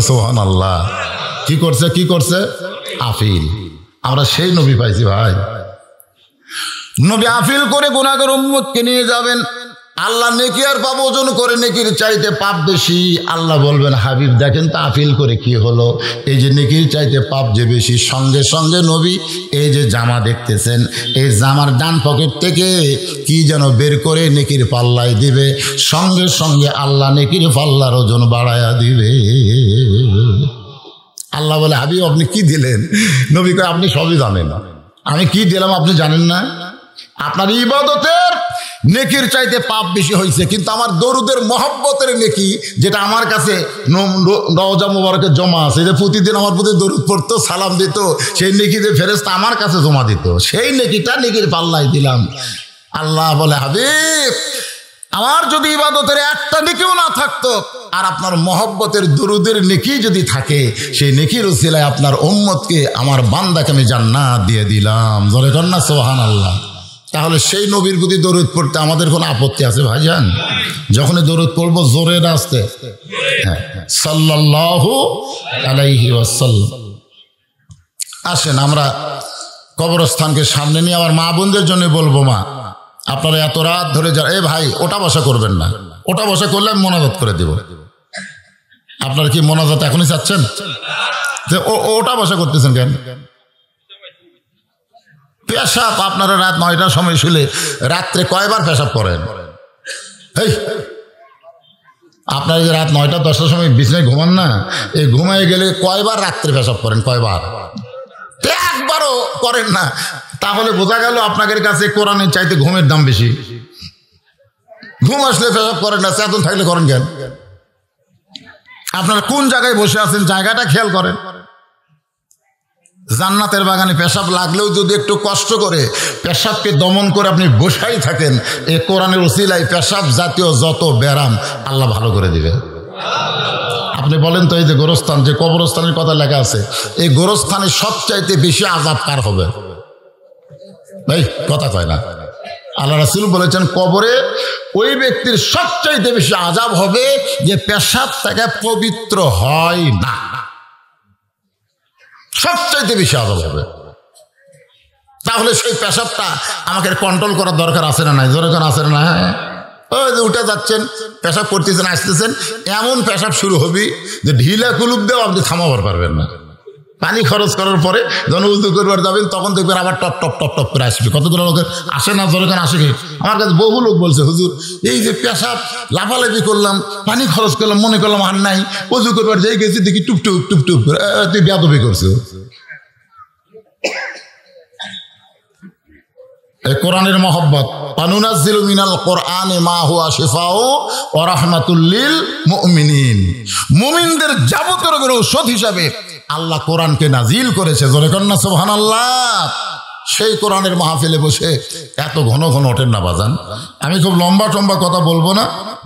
সুবহানাল্লাহ। কি করছে? আপিল। আমরা সেই নবী পাইছি ভাই। নবী আপিল করে গুনাহগার উম্মতকে নিয়ে যাবেন। আল্লাহ নেকি আর পাপ ওজন করে, নেকির চাইতে পাপ বেশি। আল্লাহ বলবেন, হাবিব দেখেন তো আপিল করে কি হলো? এই যে নেকির চাইতে পাপ যে বেশি, সঙ্গে সঙ্গে নবী এই যে জামা দেখতেছেন, এই জামার ডান পকেট থেকে কি যেন বের করে নেকির পাল্লায় দিবে, সঙ্গে সঙ্গে আল্লাহ নেকির পাল্লার ওজন বাড়ায়া দিবে। আল্লাহ বলে, হাবিব আপনি কি দিলেন? নবী কয়, আপনি সবই জানেন, আমি কি দিলাম আপনি জানেন না? আপনার ইবাদতের নেকির চাইতে পাপ বেশি হয়েছে, কিন্তু আমার দরুদের মহব্বতের নেকি, যেটা আমার কাছে রওজা মুবারকে জমা আছে, যে প্রতিদিন আমার প্রতি দরুদ পড়তো, সালাম দিত, সেই নেকি যে ফেরেশতা আমার কাছে জমা দিত, সেই নেকিটা নেকির পাল্লায় দিলাম। আল্লাহ বলে, হাবিব, আমার যদি ইবাদতের একটা নেকিও না থাকতো, আর আপনার মহব্বতের দরুদের নেকি যদি থাকে, সেই নেকির উসিলায় আপনার উম্মতকে, আমার বান্দাকে আমি জান্নাত দিয়ে দিলাম। জোরে কর না সুবহানাল্লাহ। তাহলে সেই নবীর প্রতি দরুদ পড়তে আমাদের কোনো আপত্তি আছে ভাইজান? যখনই দরুদ পড়বো জোরে আসতে, হ্যাঁ, সাল্লাল্লাহু আলাইহি ওয়াসাল্লাম। আসেন আমরা কবরস্থানকে সামনে নিয়ে আমার মা বোনদের জন্য বলবো, মা আপনারা এত রাত ধরে ভাই ওটা বসা করবেন না, ওটা বসা করলে আমি মোনাজাত করে দেব। আপনারা কি মোনাজাত এখনই চাচ্ছেন? ওটা বসা করতেছেন কেন? পেশাব আপনারা রাত 9টার সময় শুলে রাত্রে কয়বার পেশাব করেন? আপনারা যে রাত 9টা 10টার সময় বিছানায় ঘুমান না, এই ঘুমায় গেলে কয়বার রাত্রে পেশাব করেন? কয়বার? একবারও করেন না। তাহলে বোঝা গেল আপনাদের কাছে কোরআনের চাইতে ঘুমের দাম বেশি। ঘুম আসলে পেশাব করেন না, চেতন থাকলে করেন কেন? আপনারা কোন জায়গায় বসে আছেন জায়গাটা খেয়াল করেন। জান্নাতের বাগানে পেশাব লাগলেও যদি একটু কষ্ট করে পেশাবকে দমন করে আপনি বসাই থাকেন, এই কোরআনের উসিলায় পেশাব জাতীয় যত ব্যারাম আল্লাহ ভালো করে দিবে। আপনি বলেন তো, এই যে গোরস্থান, যে কবরস্থানের কথা লেখা আছে, এই গোরস্থানে সবচাইতে বেশি আযাব কার হবে? ভাই কথা কয় না। আল্লাহ রাসূল বলেছেন, কবরে ওই ব্যক্তির সবচাইতে বেশি আযাব হবে যে পেশাব থেকে পবিত্র হয় না, সবচাইতে বেশি আযাব হবে। তাহলে সেই পেশাবটা আমাকে কন্ট্রোল করার দরকার আছে না নাই? জোরে করে আছে না? হ্যাঁ, ওই যে উঠে যাচ্ছেন, পেশাব করতেছেন, আসতেছেন, এমন পেশাব শুরু হবে যে ঢিলা কুলুপ দেও আপনি থামাবার পারবেন না। পানি খরচ করার পরে যখন উজু করবার যাবেন, তখন দেখবেন আবার টপ টপ টপ টপ করে আসবে। কতগুলো লোকের আসে না? জোরে করে আসে কি? আমার কাছে বহু লোক বলছে, হুজুর এই যে পেশাব লাফালাফি করলাম, পানি খরচ করলাম, মনে করলাম আর নাই, উজু করবার যাই গেছি দেখি টুপ টুপ টুপ টুপ, তুই বেয়াদবি করছো। এই কোরআনের মহব্বত। ওয়ানুনাজ্জিলু মিনাল কোরআনি মা হুয়া শিফাউ ওয়া রাহমাতুল লিল মুমিনিন। মুমিনদের যাবতীয় রোগের ঔষধ হিসাবে আল্লাহ কোরআনকে নাজিল করেছে। জোরে কন্না সুবহানাল্লাহ। সেই কোরআনের মাহফিলে বসে এত ঘন ঘন ওঠেন না বাজান। আমি খুব লম্বা টম্বা কথা বলবো না,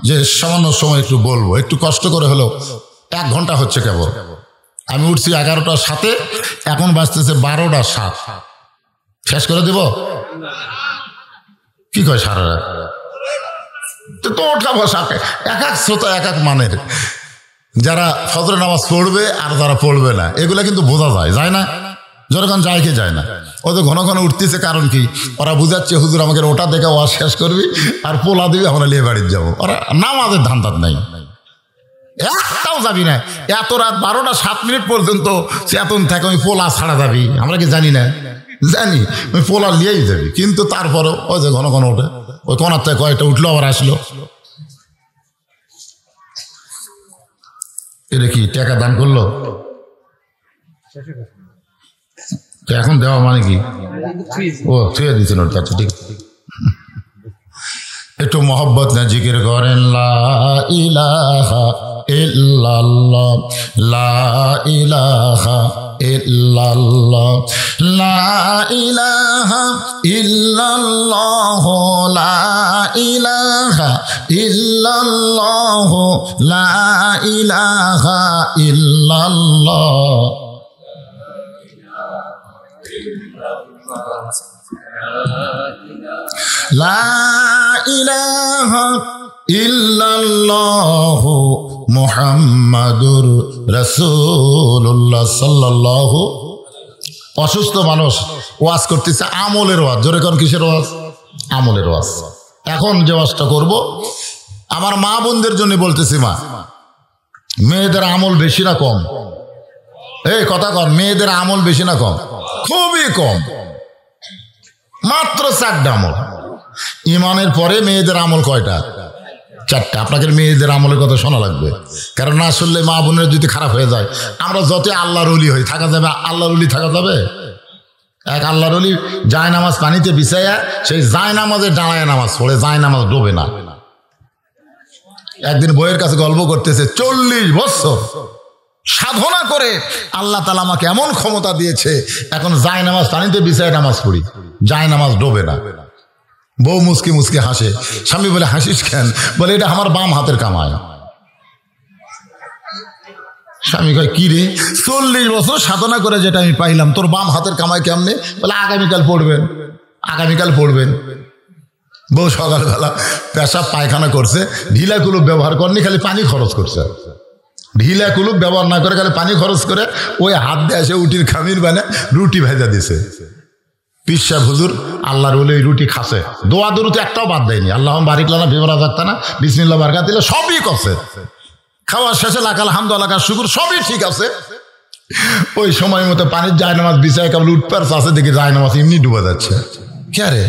যে সামান্য সময় একটু বলবো, একটু কষ্ট করে হলেও। 1 ঘন্টা হচ্ছে কেবল। আমি উঠছি 11টার 7, এখন বাজতেছে 12টার 7। শেষ করে দেব? কি কয় সারা রাত তো ওঠা বসা এক এক শ্রোতা এক এক মানের। যারা ফজরের নামাজ পড়বে আর যারা পড়বে না, এগুলা কিন্তু বোঝা যায় না? যখন যায় কি যায় না? ও তো ঘন ঘন উঠতেছে, কারণ কি? ওরা বুঝাচ্ছে হুজুর আমাকে ওটা দেখে ওয়াজ শেষ করবি আর পোলা দিবি, আমরা লিয়ে বাড়ির যাবো। ওরা নামাজের ধান ধাত নাই, একটাও যাবি না। এত রাত 12টা 7 পর্যন্ত চেতন থাকে ওই পোলা ছাড়া যাবি? আমরা কি জানি না? জানি, ওই পোলা লিয়েই যাবি। কিন্তু তারপরও ওই যে ঘন ঘন ওঠে, ওই কোনার থেকে কয়েকটা উঠলো আবার আসলো। এটা কি টাকা দান করলো? এখন দেওয়া মানে কি? ও ছুঁয়ে দিচ্ছেন ওটা। আচ্ছা ঠিক, একটু মহব্বত না জিকির করেন। লা ইলাহা ইল্লাল্লাহ, লা ইলাহা ইল্লাল্লাহ, লা ইলাহা ইল্লাল্লাহ, লা ইলাহা ইল্লাল্লাহ, লা ইলাহা ইল্লাল্লাহ। লা ইলাহা ইল্লাল্লাহু মুহাম্মাদুর রাসূলুল্লাহ সাল্লাল্লাহু। অসুস্থ মানুষ ওয়াজ করতেছে, আমলের ওয়াজ। জোরে কোন কিসের ওয়াজ? আমলের ওয়াজ। এখন যে ওয়াজটা করব আমার মা বোনদের জন্য বলতেছি। মা, মেয়েদের আমল বেশি না কম? এই কথা কন, মেয়েদের আমল বেশি না কম? খুবই কম, মাত্র 4টা আমল। ইমানের পরে মেয়েদের আমল কয়টা? 4টা। আপনাকে মেয়েদের আমলের কথা শোনা লাগবে, কারণ না শুনলে মা বোনের যদি খারাপ হয়ে যায়। আমরা যত আল্লাহর ওলি হই, থাকা যাবে? আল্লাহর ওলি থাকা যাবে? এক আল্লাহর ওলি যায় নামাজ পানিতে বিছাইয়া সেই যায় নামাজে দাঁড়ায় নামাজ পড়ে, যায় নামাজ ডোবে না। একদিন বইয়ের কাছে গল্প করতেছে, 40 বছর সাধনা করে আল্লাহ তাআলা আমাকে এমন ক্ষমতা দিয়েছে, এখন যায় নামাজ পানিতে বিছায় নামাজ পড়ি, যায় নামাজ ডোবে না। বউ মুসকি মুসকি হাসে। স্বামী বলে, হাসিস কেন? বলে, এটা আমার বাম হাতের কামায়। স্বামী কয়, কি রে? 40 বছর সাধনা করে যেটা আমি পাইলাম, তোর বাম হাতের কামায় কেমনে? বলে, আগামীকাল পড়বেন, আগামীকাল পড়বেন। বউ সকালবেলা পেশাব পায়খানা করছে, ঢিলা কুলুপ ব্যবহার করেনি, খালি পানি খরচ করছে। ঢিলা কুলুপ ব্যবহার না করে খালি পানি খরচ করে ওই হাত দিয়ে এসে উটির খামির বানায় রুটি ভেজা দিছে। পীর সাহেব হুজুর আল্লাহর ওলি রুটি খাসে, দোয়া দরুদ একটাও বাদ দেয়নি। আল্লাহ বারিক লানা বিমরা যাক্তানা বিসমিল্লাহ বারকাত দিলে সবই করছে। খাওয়ার শেষে লাখ আলহামদুলিল্লাহ শুকুর, সবই ঠিক আছে। ওই সময় মতো পানির জায়নামাজ বিছায় কেবল উঠপার আছে, দেখি জায়নামাজ এমনি ডুবে যাচ্ছে। কে রে?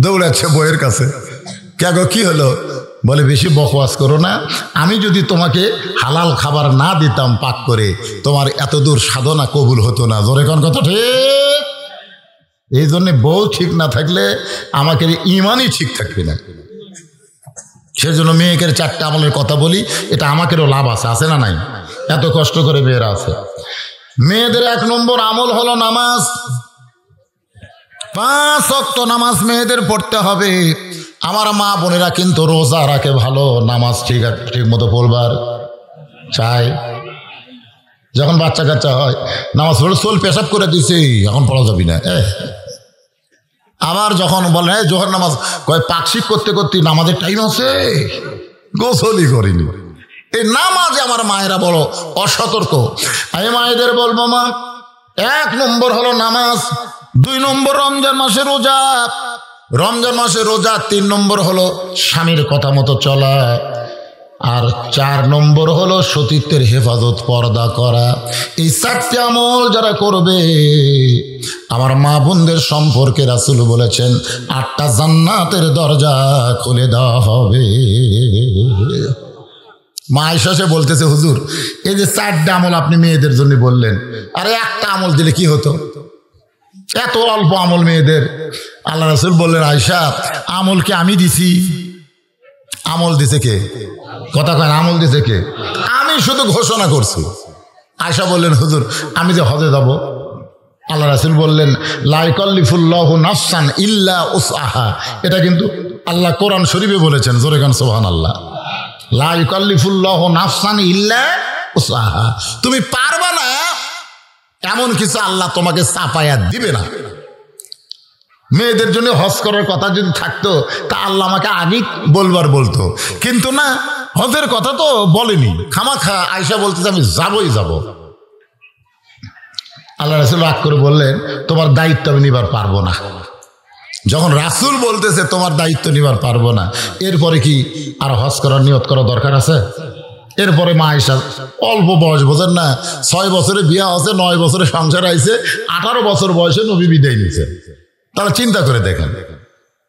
দৌড়াচ্ছে বইয়ের কাছে। কে গো, কি হলো? বলে, বেশি বকওয়াজ করো না। আমি যদি তোমাকে হালাল খাবার না দিতাম পাক করে, তোমার এত দূর সাধনা কবুল হতো না। জোরে কোন কথা ঠিক? এই জন্যে বউ ঠিক না থাকলে আমাকে ইমানই ঠিক থাকবে না। সেজন্য মেয়েকে 4টা আমলের কথা বলি, এটা আমাকেরও লাভ আছে, আছে না নাই? এত কষ্ট করে মেয়েরা আছে। মেয়েদের 1 নম্বর আমল হলো নামাজ। 5 ওয়াক্ত নামাজ মেয়েদের পড়তে হবে। আমার মা বোনেরা কিন্তু রোজা রাখে ভালো, নামাজ ঠিক মতো পড়বার চাই। যখন বাচ্চা কাচ্চা হয়, নামাজ পড়ে চল পেশাব করে দিছি, এখন পড়া যাবি না। আবার যখন বলে জোহর নামাজ, কয় পাকশিক করতে করতে নামাজের টাইম আছে, গোসলই করিনি। এই নামাজে আমার মায়েরা বড় অসতর্ক। আমি মায়েদের বলবো, মা, 1 নম্বর হলো নামাজ, 2 নম্বর রমজান মাসে রোজা, রমজান মাসে রোজা, 3 নম্বর হলো স্বামীর কথা মতো চলা, আর 4 নম্বর হলো সতীত্বের হেফাজত, পর্দা করা। এই 4টি আমল যারা করবে, আমার মা বোনদের সম্পর্কে রাসূল বলেছেন 8টা জান্নাতের দরজা খুলে দেওয়া হবে। মা আয়েশা সে বলতেছে, হুজুর এই যে 4টা আমল আপনি মেয়েদের জন্য বললেন, আরে একটা আমল দিলে কি হতো? এত অল্প আমল মেয়েদের। আল্লাহ রাসূল বললেন, আয়েশা আমলকে আমি দিছি? আমল দিছে কে? কথা কয়, আমল দিছে কে? আমি শুধু ঘোষণা করছি। আয়েশা বললেন, হুজুর আমি যে হজে যাব। আল্লাহ রাসূল বললেন, লা ইকাল্লিফুল্লাহু নাফসান ইল্লা উসআহা। এটা কিন্তু আল্লাহ কোরআন শরীফে বলেছেন, জোরে গান সুবহানাল্লাহ। লা ইকাল্লিফুল্লাহু নাফসান ইল্লা উসআহা। তুমি পারবা না এমন কিছু আল্লাহ তোমাকে চাপায়া দিবে না। মেয়েদের জন্য হজ করার কথা যদি থাকতো তা আল্লাহ আমাকে আগেই বলবার বলতো, কিন্তু না, হজের কথা তো বলেনি। খামাখা আয়েশা বলতেছে আমি যাবই যাব। আল্লাহ রাসূল রাগ করে বললেন, তোমার দায়িত্ব আমি নিবার পারবো না। যখন রাসূল বলতেছে তোমার দায়িত্ব নিবার পারবো না, এরপরে কি আর হজ করার নিয়ত করা দরকার আছে? এরপরে মা আয়েশা অল্প বয়স, বোঝেন না, 6 বছরে বিয়ে আছে, 9 বছরে সংসার আইছে, 18 বছর বয়সে নবী বিদায় নিছে। তারা চিন্তা করে দেখেন,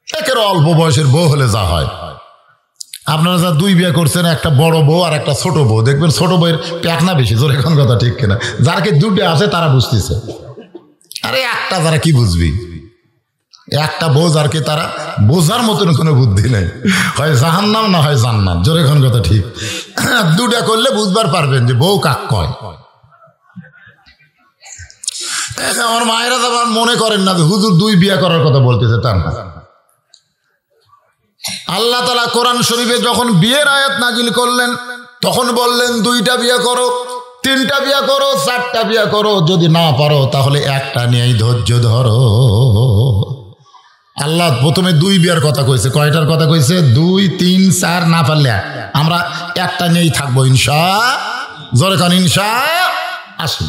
একের অল্প বয়সের বউ হলে যা হয়। আপনারা যা 2 বিয়ে করছেন, একটা বড় বউ আর একটা ছোট বউ, দেখবেন ছোট বউয়ের পেটনা বেশি, জোরে এখন কথা ঠিক কিনা? যারকে 2টে আছে তারা বুঝতেছে, আরে একটা যারা কি বুঝবি? একটা বউ যারকে তারা বোঝার মতন কোনো বুদ্ধি নেই, হয় জাহান্নাম না হয় জান্নাত, জোরে এখন কথা ঠিক। 2টা করলে বুঝবার পারবেন যে বউ কাক কয়। আমার মায়েরা যেমন মনে করেন না যে হুজুর 2 বিয়ে করার কথা বলতেছে, তা না। আল্লাহ তাআলা কোরআন শরীফে যখন বিয়ের আয়াত নাজিল করলেন তখন বললেন 2টা বিয়ে করো, 3টা বিয়ে করো, 4টা বিয়ে করো, যদি না পারো তাহলে একটা নিয়েই ধৈর্য ধরো। আল্লাহ প্রথমে 2 বিয়ার কথা কইছে, কয়টার কথা কইছে? 2, 3, 4, না পারলে আমরা একটা নিয়েই থাকবো ইনশাআল্লাহ, জোরে কান ইনশাআল্লাহ। আসুন,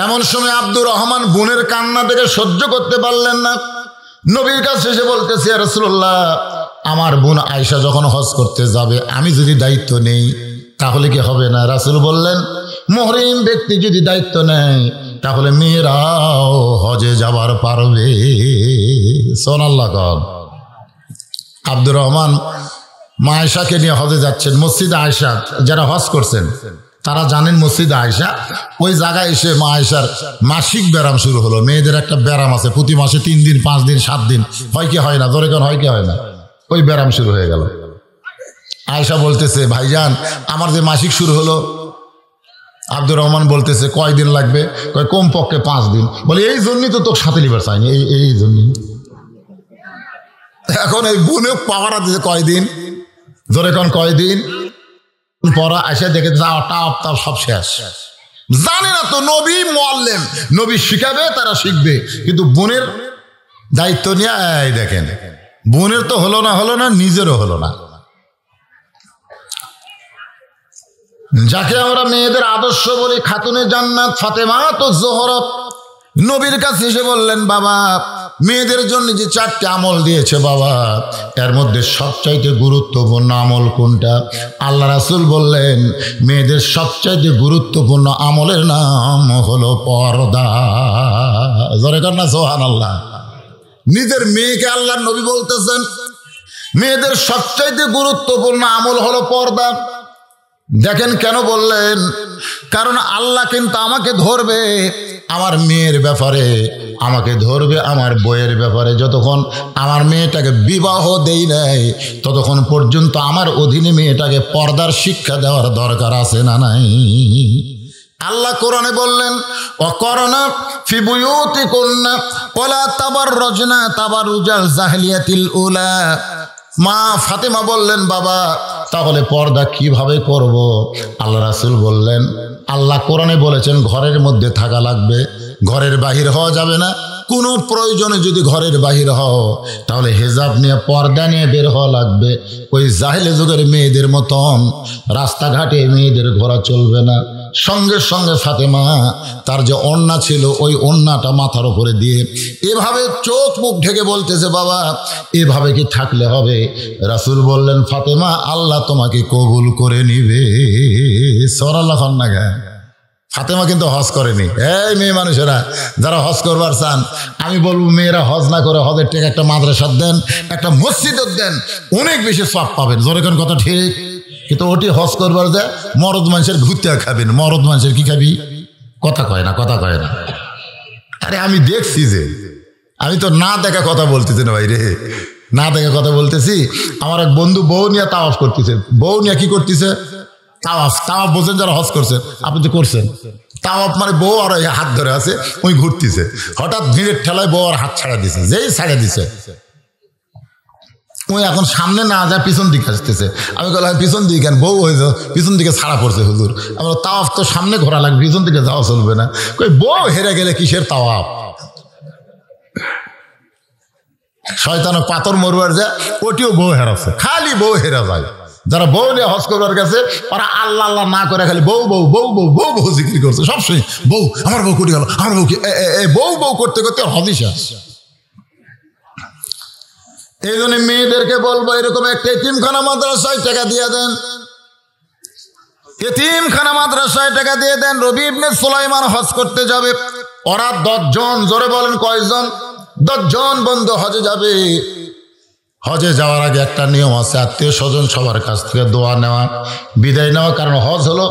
এমন সময় আব্দুর রহমান বোনের কান্না থেকে সহ্য করতে পারলেন না, নবীর কাছে এসে বলতেছে, ইয়া রাসূলুল্লাহ আমার বোন আয়েশা যখন হজ করতে যাবে আমি যদি দায়িত্ব নেই তাহলে কি হবে না? রাসূল বললেন, মুহরিম ব্যক্তি যদি দায়িত্ব নেয় তাহলে মেয়েরাও হজে যাবার পারবে। সুবহানাল্লাহ। আব্দুর রহমান মা আয়েশাকে নিয়ে হজে যাচ্ছেন। মসজিদে আয়েশা যারা হজ করছেন তারা জানেন, মসজিদে আয়েশা ওই জায়গায় এসে মা আয়েশার মাসিক ব্যারাম শুরু হলো। মেয়েদের একটা ব্যারাম আছে, প্রতি মাসে 3 দিন 5 দিন 7 দিন, হয় কি হয় না? ধরে কেন হয় কি হয় না? ওই ব্যারাম শুরু হয়ে গেল। আয়েশা বলতেছে, ভাইজান আমার যে মাসিক শুরু হলো। আব্দুর রহমান বলতেছে, কয়দিন লাগবে? কয় কমপক্ষে 5 দিন। বলে এই জন্যই তো তোর সাথে লিবার চাইনি, এই জন্যই। এখন এই বোনে পাওয়ারা দিতে কয়দিন? ধরে কোন কয়দিন পরা এসে দেখে টাপ সব শেষ। জানে না তো নবী মুআল্লিম, নবী শিখাবে, তারা শিখবে, কিন্তু বোনের দায়িত্ব নিয়ে এই দেখেন, বোনের তো হলো না, নিজেরও হলো না। যাকে আমরা মেয়েদের আদর্শ বলি, খাতুনে জান্নাত ফাতেমা তো জোহরা, নবীর কাছে এসে বললেন, বাবা মেয়েদের জন্য যে 4টে আমল দিয়েছে বাবা, এর মধ্যে সবচাইতে গুরুত্বপূর্ণ আমল কোনটা? আল্লাহ রাসূল বললেন, মেয়েদের সবচাইতে গুরুত্বপূর্ণ আমলের নাম হলো পর্দা। জোরে কর না সুবহানাল্লাহ। নিজের মেয়েকে আল্লাহর নবী বলতেছেন মেয়েদের সবচাইতে গুরুত্বপূর্ণ আমল হলো পর্দা। দেখেন কেন বললেন? কারণ আল্লাহ কিন্তু আমাকে ধরবে আমার মেয়ের ব্যাপারে, আমাকে ধরবে আমার বইয়ের ব্যাপারে। যতক্ষণ আমার মেয়েটাকে বিবাহ দেই নাই ততক্ষণ পর্যন্ত আমার অধীনে মেয়েটাকে পর্দার শিক্ষা দেওয়ার দরকার আছে না নাই? আল্লাহ কোরআনে বললেন, ওয়াকরনা ফি বুয়ুতিকুন্না ওয়ালা তাবাররাজনা তাবাররুজাল জাহিলিয়াতিল উলা। মা ফাতেমা বললেন, বাবা তাহলে পর্দা কিভাবে করব? আল্লাহ রাসূল বললেন, আল্লাহ কোরআনে বলেছেন ঘরের মধ্যে থাকা লাগবে, ঘরের বাহির হওয়া যাবে না। কোনো প্রয়োজনে যদি ঘরের বাহির হও তাহলে হেজাব নিয়ে পর্দা নিয়ে বের হওয়া লাগবে। ওই জাহেলি যুগের মেয়েদের মতন রাস্তাঘাটে মেয়েদের ঘোরা চলবে না। সঙ্গে সঙ্গে ফাতেমা তার যে ওড়না ছিল ওই ওড়নাটা মাথার উপরে দিয়ে এভাবে চোখ মুখ ঢেকে বলতেছে, বাবা এভাবে কি থাকলে হবে? রাসূল বললেন, ফাতেমা আল্লাহ তোমাকে কবুল করে নিবে। সরাল্লাহ খান্নাগা। ফাতেমা কিন্তু হজ করেনি। এই মেয়ে মানুষেরা যারা হজ করবার চান, আমি বলবো মেয়েরা হজ না করে হজের টাকা একটা মাদ্রাসা দেন, একটা মসজিদ দেন, অনেক বেশি সওয়াব পাবেন। জোরে কোন কথা ঠিক? কিন্তু ওটি হজ করবার যায় মরদ মানুষের ঘুরতে খাবেন। মরদ মানুষের কি খাবি? কথা কয় না। আরে আমি দেখছি যে, আমি তো না দেখা কথা বলতেছি না ভাই রে, না দেখা কথা বলতেছি। আমার এক বন্ধু বউ নিয়ে তাওয়াফ করতেছে। বউ নিয়ে কি করতেছে? তাওয়াফ। তাওয়াফ বোঝেন যারা হজ করছেন, আপনি তো করছেন। তাওয়াফ মানে বউ আর হাত ধরে আছে, ওই ঘুরতেছে। হঠাৎ ভিড়ের ঠেলায় বউ আর হাত ছাড়া দিছে, যেই ছাড়া দিছে ওই এখন সামনে না যায় পিছন দিকে আসতেছে। আমি বললাম পিছন দিকে কেন? বউ হয়ে যাও, পিছন দিকে ছাড়া পড়ছে হুজুর। আমরা তাওয়াফ তো সামনে ঘোরা লাগবে, পিছন দিকে যাওয়া চলবে না। কই বউ হেরে গেলে কিসের তাওয়াফ? শয়তানের পাথর মরুয়ার যায়, ওটিও বউ হেরাচ্ছে, খালি বউ হেরা যায়। যারা বউ নিয়ে হজ করবার গেছে ওরা আল্লাহ আল্লাহ না করে খালি বউ বউ বউ বউ বউ বউ জিকির করছে সবসময়। বউ, আমার বউ কুটি গেল, আমার বউ কি, বউ বউ করতে করতে হজই শেষ। এই জন্য মেয়েদেরকে বলবো, এরকম একটা এতিমখানা মাদ্রাসায় টাকা দিয়ে দেন, এতিমখানা মাদ্রাসায় টাকা দিয়ে দেন। রবি ইবনে সুলাইমান হজ করতে যাবে, ওরা 10 জন, জোরে বলেন কয়জন? 10 জন বন্ধু হজে যাবে। হজে যাওয়ার আগে একটা নিয়ম আছে, আত্মীয় স্বজন সবার কাছ থেকে দোয়া নেওয়া, বিদায় নেওয়া। কারণ হজ হলো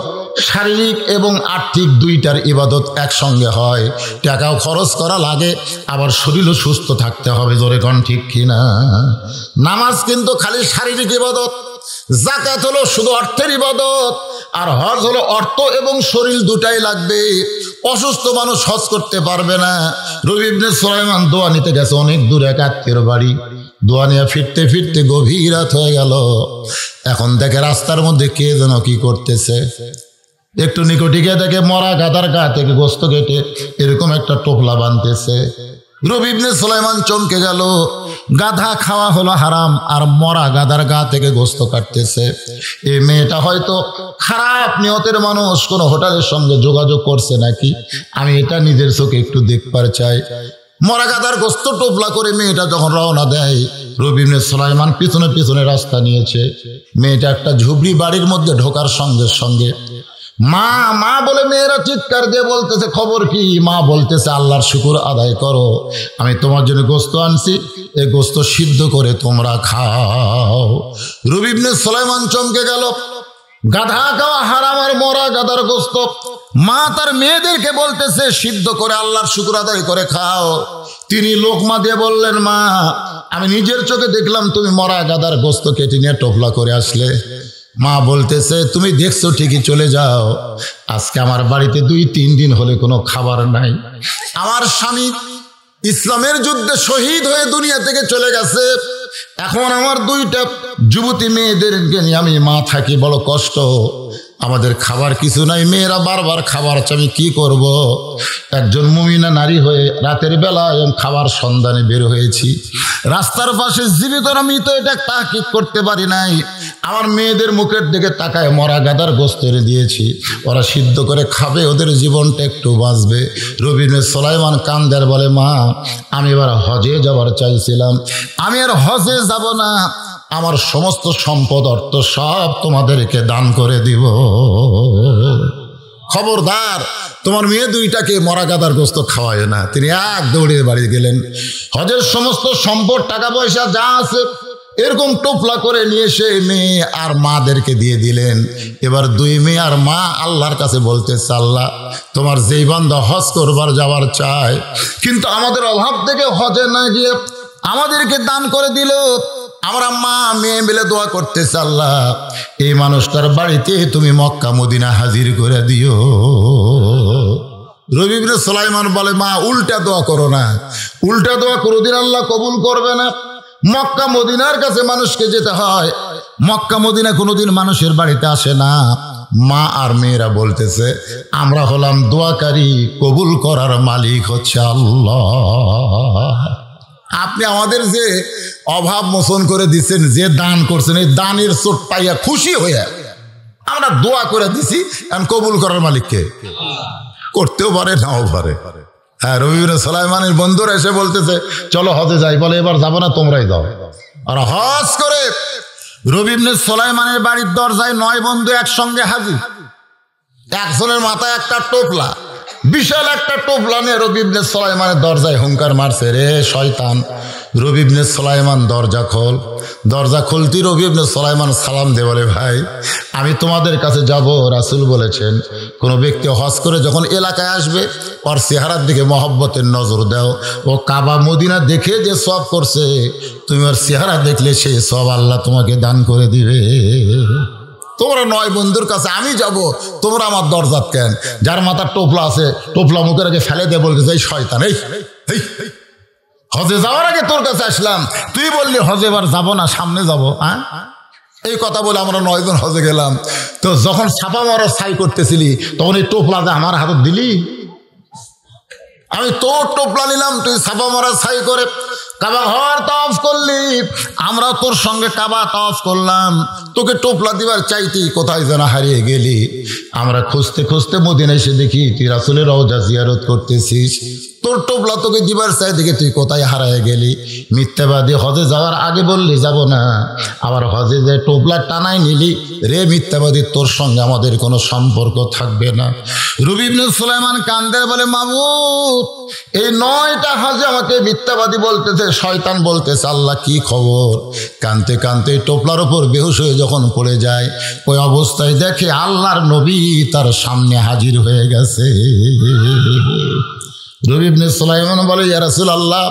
শারীরিক এবং আর্থিক দুইটার ইবাদত একসঙ্গে হয়। টাকাও খরচ করা লাগে, আবার শরীরও সুস্থ থাকতে হবে। জোরে কোন ঠিক কিনা? নামাজ কিন্তু খালি শারীরিক ইবাদত, যাকাত হলো শুধু অর্থের ইবাদত, আর হজ হলো অর্থ এবং শরীর দুটাই লাগবে। অসুস্থ মানুষ হজ করতে পারবে না। রবি ইবনে সুলাইমান দোয়া নিতে গেছে অনেক দূরে এক আত্মীয়র বাড়ি। দোয়া নিয়ে ফিরতে ফিরতে গভীর রাত হয়ে গেল। এখন দেখে রাস্তার মধ্যে কে যেন কি করতেছে। একটু নিকটিকে দেখে মরা গাধার গা থেকে গোস্ত কেটে এরকম একটা টোপলা বানতেছে। রবি ইবনে সুলাইমান চমকে গেল। গাধা খাওয়া হলো হারাম, আর মরা গাধার গা থেকে গোস্ত কাটতেছে। এই মেয়েটা হয়তো খারাপ নিয়তের মানুষ, কোন হোটেলের সঙ্গে যোগাযোগ করছে নাকি, আমি এটা নিজের চোখে একটু দেখবার চাই। মরা গাধার গোস্ত টোপলা করে মেয়েটা যখন রওনা দেয়, রবি ইবনে সুলাইমান পিছনে পিছনে রাস্তা নিয়েছে। মেয়েটা একটা ঝুবড়ি বাড়ির মধ্যে ঢোকার সঙ্গে সঙ্গে মা মা বলে মেয়েরা চিৎকার দিয়ে বলতেছে, খবর কি? মা বলতেছে, আল্লাহর শুকর আদায় করো, আমি তোমার জন্য গোস্ত আনছি, এই গোস্ত সিদ্ধ করে তোমরা খাও। রবি ইবনে সুলাইমান চমকে গেল। গাধা খাওয়া হারাম আর মরা গাধার গোস্ত। মা তার মেয়েদেরকে বলতেছে সিদ্ধ করে আল্লাহর শুকর আদায় করে খাও। তিনি লোকমা দিয়ে বললেন, মা আমি নিজের চোখে দেখলাম তুমি মরা গাধার গোস্ত কেটে নিয়ে টোপলা করে আসলে। মা বলতেছে, তুমি দেখছো ঠিকই, চলে যাও। আজকে আমার বাড়িতে 2-3 দিন হলে কোনো খাবার নাই। আমার স্বামী ইসলামের যুদ্ধে শহীদ হয়ে দুনিয়া থেকে চলে গেছে। এখন আমার 2টা যুবতী মেয়েদেরকে নিয়ে আমি মা থাকি, বড় কষ্ট। আমাদের খাবার কিছু নাই, মেয়েরা বারবার খাবার চাই, আমি কি করব? একজন মুমিনা নারী হয়ে রাতের বেলা এবং খাবার সন্ধানে বের হয়েছি। রাস্তার পাশে জীবিত মৃত এটা তাহকিক করতে পারি নাই। আমার মেয়েদের মুখের দিকে তাকায় মরা গাদার গোস্ত এনে দিয়েছি, ওরা সিদ্ধ করে খাবে, ওদের জীবনটা একটু বাঁচবে। রবি ইবনে সুলাইমান কান্দার বলে, মা আমি এবার হজে যাবার চাইছিলাম, আমি আর হজে যাব না, আমার সমস্ত সম্পদ অর্থ সব তোমাদেরকে দান করে দিব। খবরদার তোমার মেয়ে 2টাকে মরা গাদার গোস্ত খাওয়ায় না। তিনি এক দৌড়ে বাড়ি গেলেন। হজের সমস্ত সম্পদ টাকা পয়সা যা আছে এরকম টোপলা করে নিয়ে এসে মেয়ে আর মাদেরকে দিয়ে দিলেন। এবার 2 মেয়ে আর মা আল্লাহর কাছে বলতেছে, আল্লাহ তোমার যেই বান্দা হজ করবার যাওয়ার চায়, কিন্তু আমাদের অভাব থেকে হজে না গিয়ে আমাদেরকে দান করে দিল। আমরা মা মেয়ে মিলে দোয়া করতেছে, আল্লাহ এই মানুষটার বাড়িতে তুমি মক্কা মদিনা হাজির করে দিও। রবি ইবনে সুলাইমান বলে, মা উল্টা দোয়া করো না, উল্টা দোয়া কোনোদিন আল্লাহ কবুল করবে না। মক্কা মদিনার কাছে মানুষকে যেতে হয়, মক্কা মদিনা কোনোদিন মানুষের বাড়িতে আসে না। মা আর মেয়েরা বলতেছে, আমরা হলাম দোয়াকারী, কবুল করার মালিক হচ্ছে আল্লাহ। আপনি আমাদের যে অভাব মোচন করে দিচ্ছেন, যে দান করছেন, এই দানের চোট পাইয়া খুশি হইয়া আমরা দোয়া করে দিছি, এখন কবুল করার মালিককে করতেও পারে নাও পারে। হ্যাঁ, রবি ইবনে সুলাইমানের বন্ধুরা এসে বলতেছে, চলো হজে যাই। বলে, এবার যাবো না, তোমরাই যাও। আর হজ করে রবি ইবনে সুলাইমানের বাড়ির দরজায় 9 বন্ধু একসঙ্গে হাজির। একজনের মাথায় একটা টোপলা, বিশাল একটা টোপলা নিয়ে রবি ইবনে সুলাইমানের দরজায় হুঙ্কার মারছে, রে শয়তান। রবি ইবনে সুলাইমান দরজা খোল। দরজা খুলতি রবি ইবনে সুলাইমান সালাম দে, বলে ভাই আমি তোমাদের কাছে যাব, রাসূল বলেছেন কোনো ব্যক্তি হজ করে যখন এলাকায় আসবে ওর চেহারার দিকে মহব্বতের নজর দাও। ও কাবা মদিনা দেখে যে সওয়াব করছে, তুমি ওর চেহারা দেখলে সেই সওয়াব আল্লাহ তোমাকে দান করে দিবে। তোমরা 9 বন্ধুর কাছে আমি যাব, তোমরা আমার দরজাত কেন? যার মাথার টোপলা আছে টোপলা মুখের আগে ফেলে দিয়ে বলতে এই শয়তান, এই হজে যাওয়ার আগে তোর কাছে আসলাম, তুই বললি হজে এবার যাবো না, সামনে যাবো। হ্যাঁ, এই কথা বলে আমরা 9 জন হজে গেলাম। তো যখন ছাপা মারা ছাই করতেছিলি তখন এই টোপলাতে আমার হাতে দিলি, আমি তোর টোপলা নিলাম, তুই ছাপা মারা ছাই করে কাবা ঘর তাওয়াফ করলি, আমরা তোর সঙ্গে কাবা তাওয়াফ করলাম, তোকে টোপলা দিবার চাইতি কোথায় যেন হারিয়ে গেলি। আমরা খুঁজতে খুঁজতে মদিনা এসে দেখি তুই রাসূলের রওজা জিয়ারত করতেছিস, তোর টোপলা তোকে দিবার চাই দেখে তুই কোথায় হারিয়ে গেলি। মিথ্যাবাদী, হজে যাওয়ার আগে বললি যাব না, আবার হজে যে টোপলা টানাই নিলি, রে মিথ্যাবাদী, তোর সঙ্গে আমাদের কোনো সম্পর্ক থাকবে না। রবি ইবনে সুলাইমান কান্দে বলে, মাবুদ এই 9টা হজে আমাকে মিথ্যাবাদী বলতেছে, শয়তান বলতেছে, আল্লাহ কি খবর? কানতে কানতে টোপলার ওপর বেহুশ হয়ে যখন পড়ে যায়, ওই অবস্থায় দেখে আল্লাহর নবী তার সামনে হাজির হয়ে গেছে। রবি ইবনে সুলাইমান বলে, ইয়া রাসূলুল্লাহ,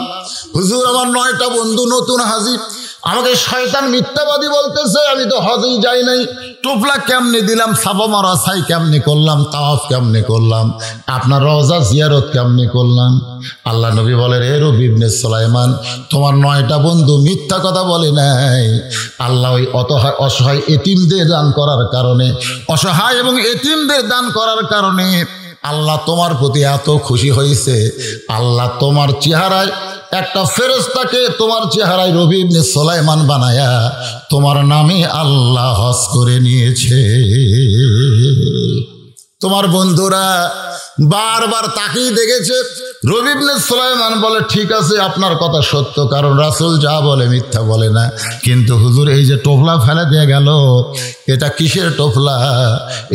হুজুর আমার 9টা বন্ধু নতুন হাজির, আমাকে শয়তান মিথ্যাবাদী বলতেছে, আমি তো হজেই যাই নাই, টোপলা কেমনে দিলাম, সাফা মারা ছাই কেমনে করলাম, তাওয়াফ কেমনে করলাম, আপনার রওজা জিয়ারত কেমনে করলাম। আল্লাহ নবী বলে, রে রবি ইবনে সুলাইমান, তোমার 9টা বন্ধু মিথ্যা কথা বলে নাই। আল্লাহ ওই অসহায় এতিমদের দান করার কারণে, অসহায় এবং এতিমদের দান করার কারণে আল্লাহ তোমার প্রতি এত খুশি হয়েছে, আল্লাহ তোমার চেহারায় একটা ফেরেশতাকে তোমার চেহারায় রবি ইবনে সুলাইমান বানায়া তোমার নামে আল্লাহ হজ করে নিয়েছে। তোমার বন্ধুরা বারবার তাকিয়ে দেখেছে। রবি ইবনে সুলাইমান বলে, ঠিক আছে আপনার কথা সত্য, কারণ রাসূল যা বলে মিথ্যা বলে না, কিন্তু হুজুর এই যে টোপলা ফেলে দিয়ে গেল, এটা কিসের টোপলা?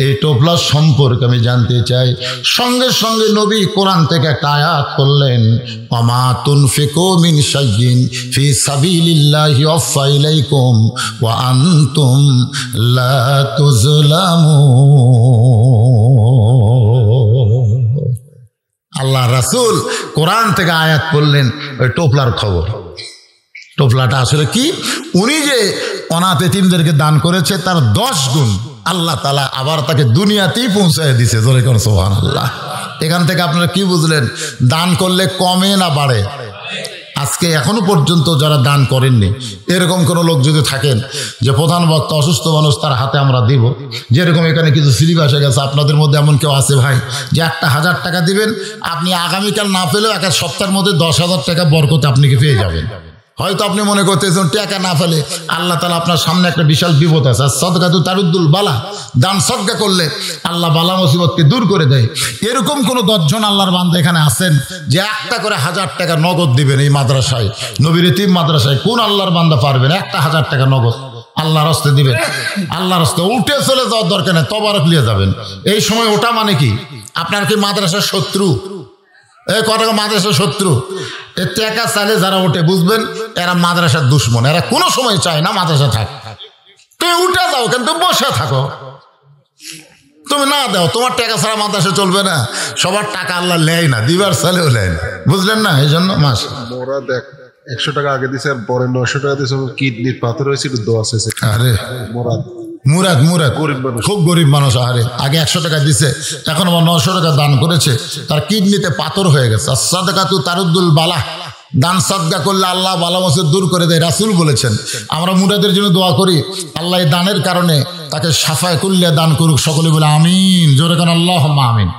এই টোপলা সম্পর্কে আমি জানতে চাই। সঙ্গে সঙ্গে নবী কোরআন থেকে একটা আয়াত করলেন, ওমা তুনফিকু মিন শাইইন ফি সাবিলিল্লাহি ওয়াফা ইলাইকুম ওয়া আনতুম লা তুজলামুন। আল্লাহ রাসূল কোরআন থেকে আয়াত পড়লেন ওই টোপলার খবর। টোপলাটা আসলে কি? উনি যে অনাথ এতিমদেরকে দান করেছে তার 10 গুণ আল্লাহ তাআলা আবার তাকে দুনিয়াতেই পৌঁছায় দিছে। জোরে করে সুবহানাল্লাহ। এখান থেকে আপনারা কি বুঝলেন? দান করলে কমে না বাড়ে? আজকে এখনো পর্যন্ত যারা দান করেননি, এরকম কোনো লোক যদি থাকেন যে প্রধান বক্তা অসুস্থ মানুষ, তার হাতে আমরা দিব, যেরকম এখানে কিছু স্লিপ এসে গেছে, আপনাদের মধ্যে এমন কেউ আছে ভাই যে একটা 1000 টাকা দিবেন, আপনি আগামীকাল না পেলেও এক সপ্তাহের মধ্যে 10,000 টাকা বরকত আপনি কি পেয়ে যাবেন। হয়তো আপনি মনে করতেছেন টাকা না ফেলে আল্লাহ তাআলা আপনার সামনে একটা বিশাল বিপদ আছে। সদকা তো তারুদ্দুল বালা, দান সদকা করলে আল্লাহ বালা মুসিবতকে দূর করে দেয়। এরকম কোন 10 জন আল্লাহর বান্দা এখানে আছেন যে একটা করে 1000 টাকা নগদ দিবেন এই মাদ্রাসায়, নবীর এতিম মাদ্রাসায়? কোন আল্লাহর বান্দা পারবেন একটা 1000 টাকা নগদ আল্লাহর রাস্তে দিবেন? আল্লাহর রাস্তে উঠে চলে যাওয়ার দরকার নেই, তবারক নিয়ে যাবেন। এই সময় ওটা মানে কি? আপনার কি মাদ্রাসার শত্রু? এই কটাকা মাদ্রাসার শত্রু? এর টাকা চাইলে যারা ওঠে বুঝবেন এরা মাদ্রাসার দুশ্মন, এরা কোনো সময় চায় না মাদ্রাসা থাক। তুমি উঠে যাও কিন্তু বসে থাকো, তুমি না দাও, তোমার টাকা ছাড়া মাদ্রাসা চলবে না। সবার টাকা আল্লাহ নেয় না, দিবার চাইলেও নেয় না, বুঝলেন না? এই জন্য মাস মোরা দেখ 100 টাকা আগে দিছে, আর পরে 900 টাকা দিছে, কিডনির পাথর হয়েছে, দোয়া আছে। আরে মুরাদ খুব গরিব মানুষ, আরে আগে 100 টাকা দিছে, এখন আবার 900 টাকা দান করেছে, তার কিডনিতে পাথর হয়ে গেছে। সাদকাতু তারুদ্দুল বালা, দান সাদকা করলে আল্লাহ বালা মুসিবত দূর করে দেয়, রাসূল বলেছেন। আমরা মুরাদের জন্য দোয়া করি, আল্লাহ এই দানের কারণে তাকে শাফায়ে কুল্লিয়া দান করুক। সকলে বলে আমিন, জোরে কান আল্লাহুম্মা আমিন।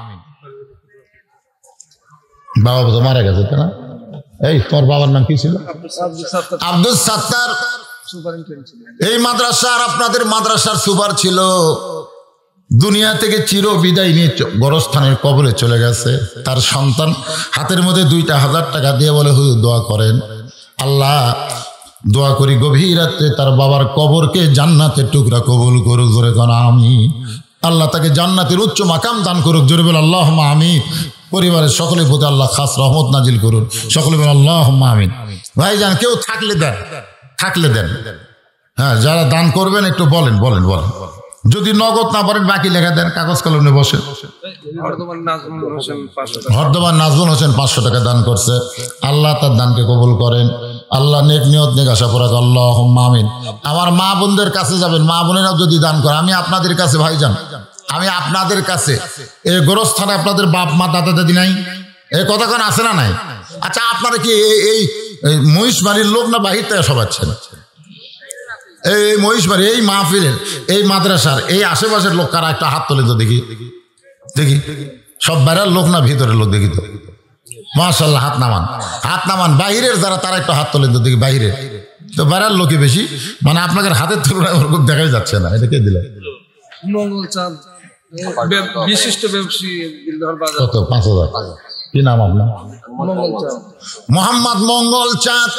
বাবা তো মারা গেছে তাই না? এই তোর বাবার নাম কি ছিল? আব্দুল সাত্তার। এই মাদ্রাসার আপনাদের মাদ্রাসার সুপার ছিল, দুনিয়া থেকে চির বিদায় নিয়ে গোরস্থানের কবরে চলে গেছে। তার সন্তান হাতের মধ্যে 2টা 1000 টাকা দিয়ে বলে, হুজুর দোয়া করেন, আল্লাহ দোয়া করি গভীর রাতে তার বাবার কবরকে জান্নাতের টুকরা কবুল করুক। জোরে কোন আমি। আল্লাহ তাকে জান্নাতের উচ্চ মাকাম দান করুক। জোরে বলে আল্লাহুম্মা আমিন। পরিবারের সকলের প্রতি আল্লাহ খাস রহমত নাজিল করুন। সকলে বলে আল্লাহুম্মা আমিন। ভাইজান কেউ থাকলে দেন, থাকলে দেন। হ্যাঁ, যারা দান করবেন একটু বলেন। যদি নগদ না পারেন বাকি লেখা দেন, কাগজ কলম নিয়ে বসে। হরদমান নাজমুল হোসেন 500 টাকা দান করছে। আল্লাহ তার দানকে কবুল করেন। আল্লাহ নেক নিয়ত নেক আশা পরাক। আল্লাহুম্মা আমিন। আমার মা বোনদের কাছে যাবেন, মা বোনেরাও যদি দান করে, আমি আপনাদের কাছে ভাইজান, আমি আপনাদের কাছে এই গোরস্থানে আপনাদের বাপ মা দাদা দাদি নাই, এই কথা কোন আছে না নাই? আচ্ছা, আপনারা কি এই মহিষবাড়ির লোক না বাহির থেকে সবাচ্ছেন? এই মহিষবাড়ি, এই মাহফিলের, এই মাদ্রাসার, এই আশেপাশের লোক কারা একটা হাত তোলে তো দেখি। সব বাইরের লোক না ভিতরের লোক? দেখি তো, মাশাআল্লাহ। হাত নামান। বাহিরের যারা তারা একটু হাত তোলে তো দেখি। বাহিরের তো বাইরের লোকই বেশি, মানে আপনাদের হাতের তুলনায় ওরকম দেখাই যাচ্ছে না। এটা কে দিল? বিশিষ্ট ব্যবসায়ী। কত? 5,000। কি নাম আপনার? মোহাম্মদ মঙ্গল চাঁদ,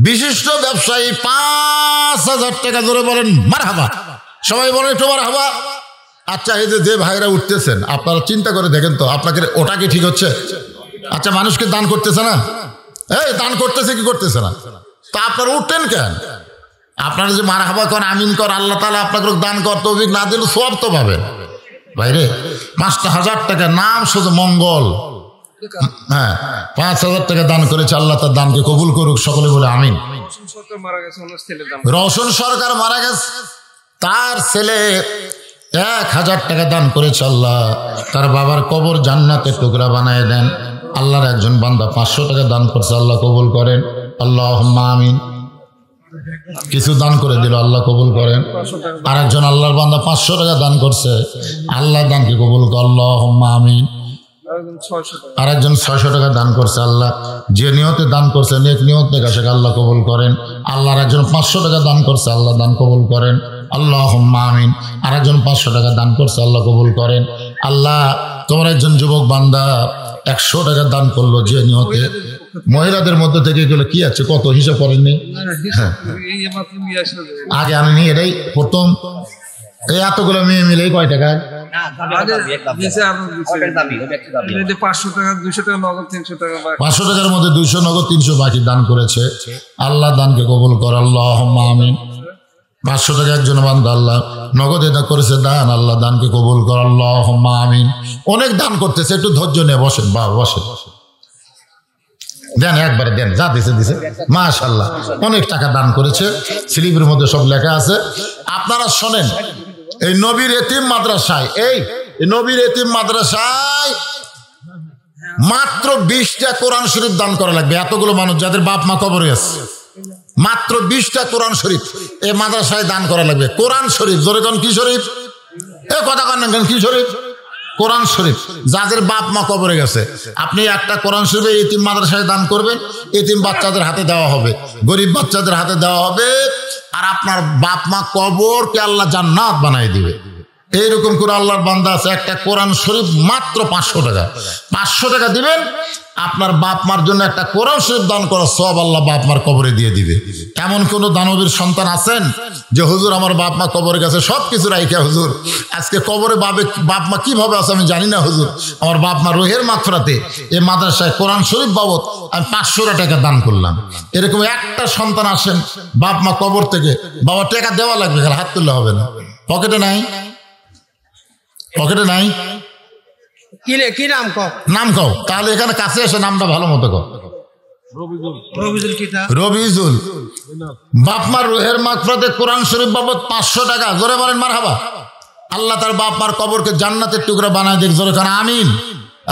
বিশিষ্ট ব্যবসায়ী, 5,000 টাকা। ধরে বলেন মারহাবা। সবাই বলেন একটু মারহাবা। আচ্ছা, এই যে ভাইরা উঠতেছেন, আপনারা চিন্তা করে দেখেন তো, আপনাকে ওটা কি ঠিক হচ্ছে? আচ্ছা, মানুষকে দান করতেছে না? এই দান করতেছে কি করতেছে না? তা আপনারা উঠতেন কেন? আপনারা যে মারহাবা কর, আমিন কর, আল্লাহ তাআলা আপনাকে দান কর তৌফিক না দিলে সওয়াব তো পাবেন। ভাইরে 5,000 টাকা, নাম শুধু মঙ্গল। হ্যাঁ, 5,000 টাকা দান করেছে। আল্লাহ তার দানকে কবুল করুক। সকলে বলে আমিন। রওশন সরকার মারা গেছে, তার ছেলে 1,000 টাকা দান করেছে। আল্লাহ তার বাবার কবর জান্নাতের টুকরা বানায় দেন। আল্লাহর একজন বান্দা 500 টাকা দান করছে, আল্লাহ কবুল করেন। আল্লাহুম্মা আমিন। কিছু দান করে দিল, আল্লাহ কবুল করেন। আর একজন আল্লাহর বান্দা 500 টাকা দান করছে, আল্লাহ দানকে কবুল করেন। আল্লাহুম্মা আমিন। আর একজন 600 টাকা দান করছে, আল্লাহ যে নিয়তে দান করছে নেক নিয়ত নেক আশা আল্লাহ কবুল করেন। আল্লাহর একজন 500 টাকা দান করছে, আল্লাহ দান কবুল করেন। আল্লাহুম্মা আমিন। আর একজন 500 টাকা দান করছে, আল্লাহ কবুল করেন। আল্লাহ তোমার একজন যুবক বান্দা 100 টাকা দান করলো যে নিয়তে। মহিলাদের মধ্যে থেকে এগুলো কি আছে, কত হিসাব করেননি? হ্যাঁ, আগে আমি নিয়ে এটাই প্রথম। এই এতগুলো মেয়ে মিলে কয় টাকা? 500 টাকার মধ্যে 200 নগদ, 300 বাকি দান করেছে। আল্লাহ দানকে কবুল কর। আল্লাহুম্মা আমিন। 500 টাকা একজন বান্দা আল্লাহ নগদ এটা করেছে দান, আল্লাহ দানকে কবুল কর। আল্লাহুম্মা আমিন। অনেক দান করতেছে, একটু ধৈর্য নিয়ে বসেন। বসেন, দেন একবার দেন, যা দিছে। মাশাআল্লাহ, অনেক টাকা দান করেছে। স্লিপের মধ্যে সব লেখা আছে। আপনারা শোনেন, এই নবীর এতিম মাদ্রাসায়, এই নবীর এতিম মাদ্রাসায় মাত্র 20টা কোরআন শরীফ দান করা লাগবে। এতগুলো মানুষ যাদের বাপ মা কবরে আছে, মাত্র 20টা কোরআন শরীফ এই মাদ্রাসায় দান করা লাগবে। কোরআন শরীফ, জোরে কোন কি শরীফ? এ কথা কন না কেন? কি শরীফ? কোরআন শরীফ। যাদের বাপ মা কবরে গেছে, আপনি একটা কোরআন শরীফে এতিম মাদ্রাসায় দান করবেন, এতিম বাচ্চাদের হাতে দেওয়া হবে, গরিব বাচ্চাদের হাতে দেওয়া হবে। আর আপনার বাপ মা কবরকে আল্লাহ জান্নাত বানাই দিবে। এইরকম করে আল্লাহর বান্দা আছে। একটা কোরআন শরীফ মাত্র 500 টাকা। 500 টাকা দিবেন, আপনার বাপ মার জন্য একটা কোরআন শরীফ দান করার সওয়াব আল্লাহ বাপ মার কবরে দিয়ে দিবে। এমন কোন দানবীর সন্তান আছেন যে হুজুর আমার বাপ মা কবরে গেছে, সবকিছু রাইখা হুজুর আজকে কবরে বাপ মা কিভাবে আছে আমি জানি না, হুজুর আমার বাপ মা রুহের মাগফিরাতে এই মাদ্রাসায় কোরআন শরীফ বাবদ আমি 500 টাকা দান করলাম। এরকম একটা সন্তান আসেন, বাপ মা কবর থেকে, বাবা টাকা দেওয়া লাগবে, হাত তুললে হবে না। পকেটে নাই? পকেটে নাই? কি নাম কও? নাম কও। তাহলে এখানে কাছে এসে নামটা ভালো মতো কও। রবিজুল। বাপমার রুহের মাগফিরাতে কোরআন শরীফ বাবদ 500 টাকা। জোরে বলেন মারহাবা। আল্লাহ তার বাপমার কবরকে জান্নাতের টুকরা বানায় দেখ। জোরে কান আমিন।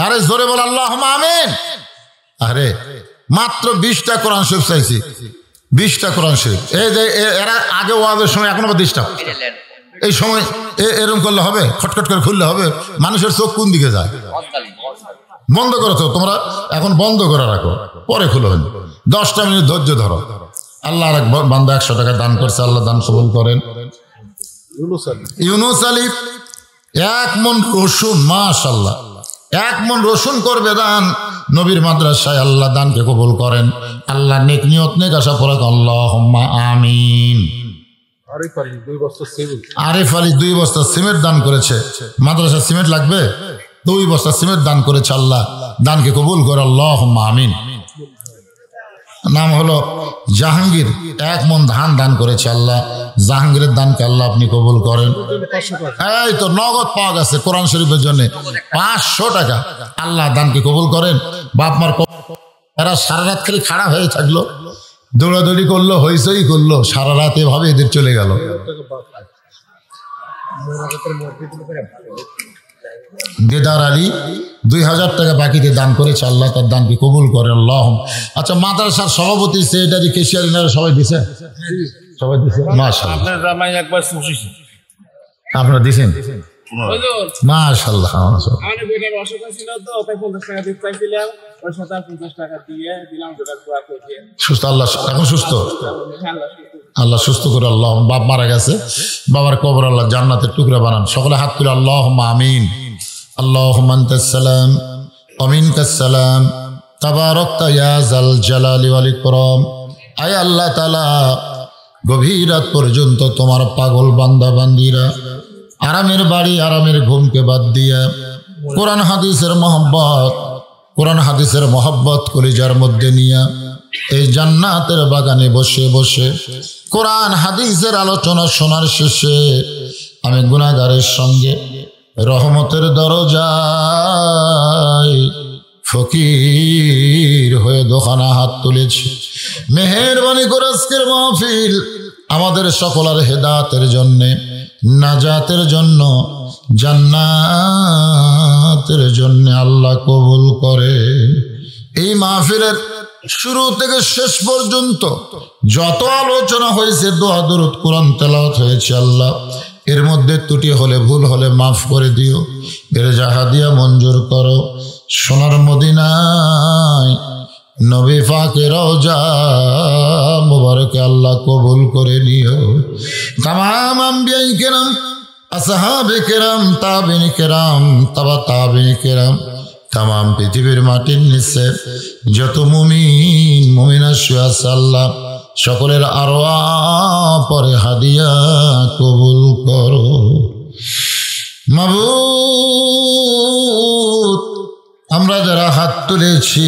আরে জোরে বল আল্লাহুম্মা আমিন। আরে মাত্র 20টা কোরআন শরীফ চাইছি, 20টা কোরআন শরীফ। এই যে এরা আগে ওয়াজের সময় এখন আবার ডিস্টার্ব। এই সময় এরকম করলে হবে? খটখট করে খুললে হবে? মানুষের চোখ কোন দিকে যায়? বন্ধ করো তো তোমরা, এখন বন্ধ করে রাখো, পরে খুলো। 10টা মিনিট ধৈর্য ধরো। আল্লাহ আর এক বান্দা 100 টাকা দান করছে, আল্লাহ দান কবুল করেন। ইউনুস আলী 1 মণ রসুন, মাশাআল্লাহ 1 মণ রসুন করবে দান নবীর মাদ্রাসায়। আল্লাহ দানকে কবুল করেন। আল্লাহ নেক নিয়ত নেক আশা পড়াক। আল্লাহুম্মা আমিন। আরিফ আলী 2 বস্তা সিমেন্ট। আরিফ আলী 2 বস্তা সিমেন্ট দান করেছে। মাদ্রাসা সিমেন্ট লাগবে, 2 বস্তা সিমেন্ট দান করেছে। আল্লাহ দানকে কবুল করে, আল্লাহুম্মা আমিন। নাম হলো জাহাঙ্গীর, 1 মণ ধান দান করেছে। আল্লাহ জাহাঙ্গীরের দানকে আল্লাহ আপনি কবুল করেন। এই তো নগদ পাওয়া গেছে কোরআন শরীফের জন্য 500 টাকা। আল্লাহ দানকে কবুল করেন। বাপ মার এরা সারা রাত খালি খাড়া হয়ে থাকলো, দৌড়াদৌড়ি করলো, হইচই করলো, সারা রাত এভাবে এদের চলে গেল। দেদার আলী 2000 টাকা বাকিতে দান করেছে। আল্লাহ তার দানকে কবুল করে, আল্লাহ। আচ্ছা, মাদ্রাসার সভাপতি, সেক্রেটারি, কেশিয়ার সবাই দিছে, সবাই দিছে। মাশাআল্লাহ, আপনারা দিছেন? মাশাআল্লাহ। আমাদের বেটার অসুখ ছিল তো, তাই 50 টাকা দিতে চাইছিলাম, ওই সাথে 50 টাকা দিয়ে দিলাম, যেটা দোয়া করে সুস্থ। আল্লাহ এখন সুস্থ, আল্লাহ সুস্থ করে। আল্লাহ, বাপ মারা গেছে, বাবার কবর আল্লাহ জান্নাতের টুকরা বানান। সকলে হাত তুলে আল্লাহুম্মা আমিন। আল্লাহুম্মা আনতাস সালাম ওয়া মিনকাস সালাম, তাবারাকতা ইয়া যাল জালালি ওয়াল ইকরাম। আয় আল্লাহ তাআলা, গভীর রাত পর্যন্ত তোমার পাগল বান্দা বান্দিরা আরামের বাড়ি, আরামের ঘুমকে বাদ দিয়া কোরআন হাদিসের মহব্বত, কোরআন হাদিসের মহব্বত কলিজার মধ্যে নিয়া এই জান্নাতের বাগানে বসে বসে কোরআন হাদিসের আলোচনা শোনার শেষে আমি গুনাহগারের সঙ্গে রহমতের দরজায় ফকির হয়ে দোকানা হাত তুলেছি। মেহেরবানি করে আজকের মাহফিল আমাদের সকলের হেদায়েতের জন্য, নাজাতের জন্য, জান্নাতের জন্য আল্লাহ কবুল করে। এই মাহফিলের শুরু থেকে শেষ পর্যন্ত যত আলোচনা হয়েছে, দোয়া দরুদ কোরআন তেলাওয়াত হয়েছে, আল্লাহ এর মধ্যে ত্রুটি হলে, ভুল হলে মাফ করে দিও, এর জাহাদিয়া মঞ্জুর করো। সোনার মদিনায় নবী পাকের রওজা মুবারকে আল্লাহ কবুল করে নিও। তামাম আম্বিয়ায়ে কেরাম, আসহাবে কেরাম, তাবিঈন কেরাম, তাবা তাবিঈন কেরাম, তামাম পৃথিবীর মাটির নিচে যত মুমিন মুমিনা শুয়ে আছে, আল্লাহ সকলের আরওয়াহ পরে হাদিয়া কবুল করো। মাবুদ, আমরা যারা হাত তুলেছি,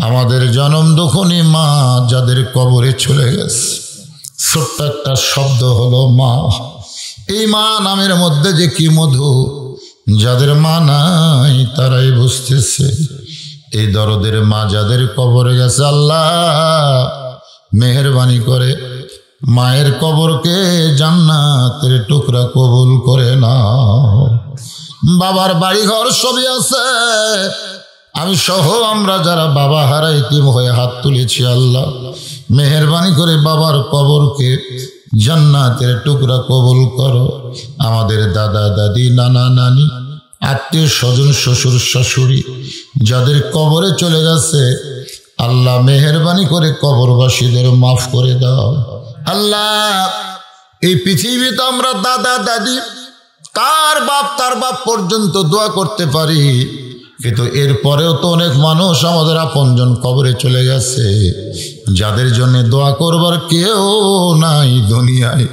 আমাদের জনম দুঃখনী মা যাদের কবরে চলে গেছে, ছোট্ট একটা শব্দ হলো মা। এই মা নামের মধ্যে যে কি মধু, যাদের মা নাই তারাই বুঝতেছে। এই দরদের মা যাদের কবরে গেছে, আল্লাহ মেহেরবানি করে মায়ের কবরকে জান্নাতের টুকরা কবুল করে নাও। বাবার বাড়ি ঘর সবই আছে, আমি সহ আমরা যারা বাবা হারা ইতিম হয়ে হাত তুলেছি, আল্লাহ মেহেরবানি করে বাবার কবরকে জান্নাতের টুকরা কবুল করো। আমাদের দাদা দাদি, নানা নানি, আত্মীয় স্বজন, শ্বশুর শাশুড়ি যাদের কবরে চলে গেছে, আল্লাহ মেহেরবানি করে কবরবাসীদের মাফ করে দাও। আল্লাহ, এই পৃথিবীতে আমরা দাদা দাদি, তার বাপ পর্যন্ত দোয়া করতে পারি, কিন্তু এরপরেও তো অনেক মানুষ আমাদের আপনজন কবরে চলে গেছে, যাদের জন্য দোয়া করবার কেউ নাই দুনিয়ায়।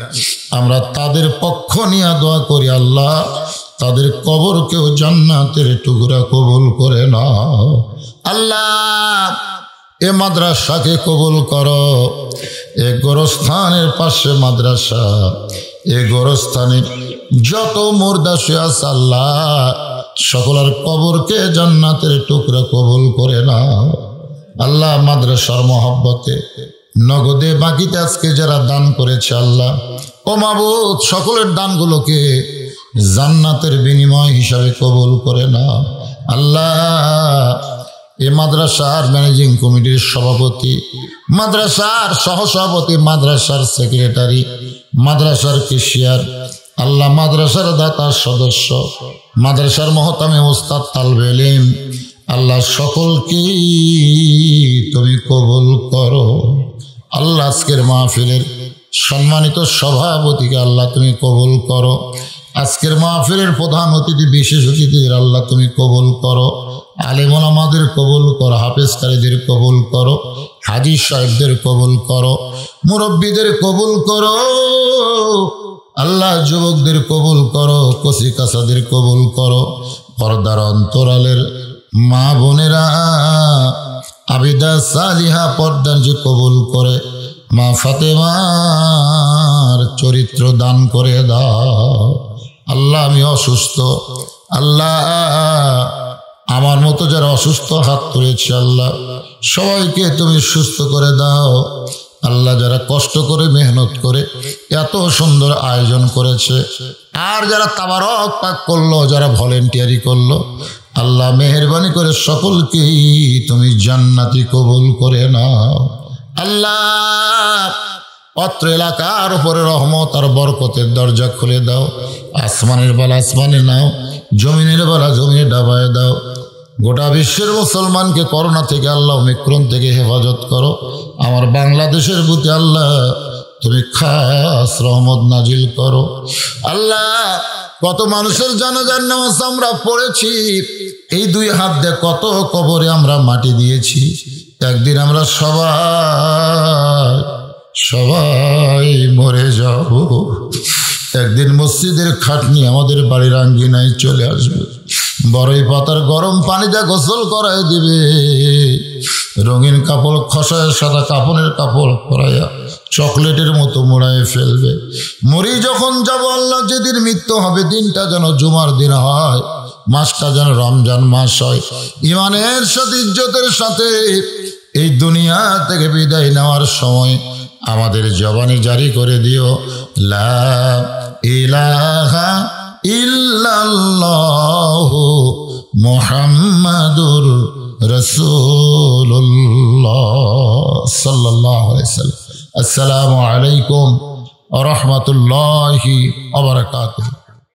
আমরা তাদের পক্ষ নিয়ে দোয়া করি, আল্লাহ তাদের কবরকেও জান্নাতের টুকরা কবুল করে নাও। আল্লাহ, এ মাদ্রাসাকে কবুল করো। এ গোরস্থানের পাশে মাদ্রাসা, এ গোরস্থানের যত মুর্দা শুয়ে আছে, আল্লাহ সকলের কবরকে জান্নাতের টুকরা কবুল করে নাও। আল্লাহ, মাদ্রাসার মহব্বতে নগদে বাকিতে আজকে যারা দান করেছে, আল্লাহ ও মাবুদ সকলের দানগুলোকে জান্নাতের বিনিময় হিসাবে কবুল করে নাও। আল্লাহ, এই মাদ্রাসার ম্যানেজিং কমিটির সভাপতি, মাদ্রাসার সহসভাপতি, মাদ্রাসার সেক্রেটারি, মাদ্রাসার কেশিয়ার, আল্লাহ মাদ্রাসার দাতা সদস্য, মাদ্রাসার মহতামে ওস্তাদ তালবে ইলম, আল্লাহ সকলকে তুমি কবুল করো। আল্লাহ, আজকের মাহফিলের সম্মানিত সভাপতিকে আল্লাহ তুমি কবুল করো। আজকের মাহফিলের প্রধান অতিথি, বিশেষ অতিথিদের আল্লাহ তুমি কবুল করো। আলেম ওলামাদের কবুল করো, হাফেজকারীদের কবুল করো, হাজী সাহেবদের কবুল করো, মুরব্বীদের কবুল করো আল্লাহ, যুবকদের কবুল করো, কচি কাঁচাদের কবুল করো, পর্দার অন্তরালের মা বোনেরা আবিদা সালিহা পর্দার যে কবুল করে, মা ফাতেমার চরিত্র দান করে দাও আল্লাহ। আমি অসুস্থ আল্লাহ, আমার মতো যারা অসুস্থ হাত তুলেছে আল্লাহ সবাইকে তুমি সুস্থ করে দাও আল্লাহ। যারা কষ্ট করে মেহনত করে এত সুন্দর আয়োজন করেছে, আর যারা তাবারক পাক করলো, যারা ভলেন্টিয়ারি করলো আল্লাহ মেহেরবানি করে সকলকেই তুমি জান্নাতি কবুল করে নাও আল্লাহ। অত্র এলাকার উপরে রহমত আর বরকতের দরজা খুলে দাও, আসমানের বেলা আসমানে নাও, জমিনের বেলা জমিনে ডাবায় দাও। গোটা বিশ্বের মুসলমানকে করোনা থেকে আল্লাহ ওমিক্রন থেকে হেফাজত করো। আমার বাংলাদেশের প্রতি আল্লাহ তুমি খাস রহমত নাজিল করো আল্লাহ। কত মানুষের জানাজার নামাজ আমরা পড়েছি, এই দুই হাত দিয়ে কত কবরে আমরা মাটি দিয়েছি। একদিন আমরা সবাই মরে যাব, একদিন মসজিদের খাটনি আমাদের বাড়ির আঙ্গিনায় চলে আসবে, বড়ই পাতার গরম পানিতে গোসল করায় দিবে, রঙিন কাপড় খসায় সাদা কাপড়ের কাপড় পরাইয়া চকলেটের মতো মোড়ায় ফেলবে। মরি যখন যাব আল্লাহ, যেদিন মৃত্যু হবে দিনটা যেন জুমার দিন হয়, মাসটা যেন রমজান মাস হয়। ইমানের সাথে ইজ্জতের সাথে এই দুনিয়া থেকে বিদায় নেওয়ার সময় আমাদের জবানে জারি করে দিও লা ইলাহা ইল্লাল্লাহু মুহাম্মাদুর রাসূলুল্লাহ সাল্লাল্লাহু আলাইহি ওয়াসাল্লাম। আসসালামু আলাইকুম ওয়া রাহমাতুল্লাহি ওয়া বারাকাতুহু।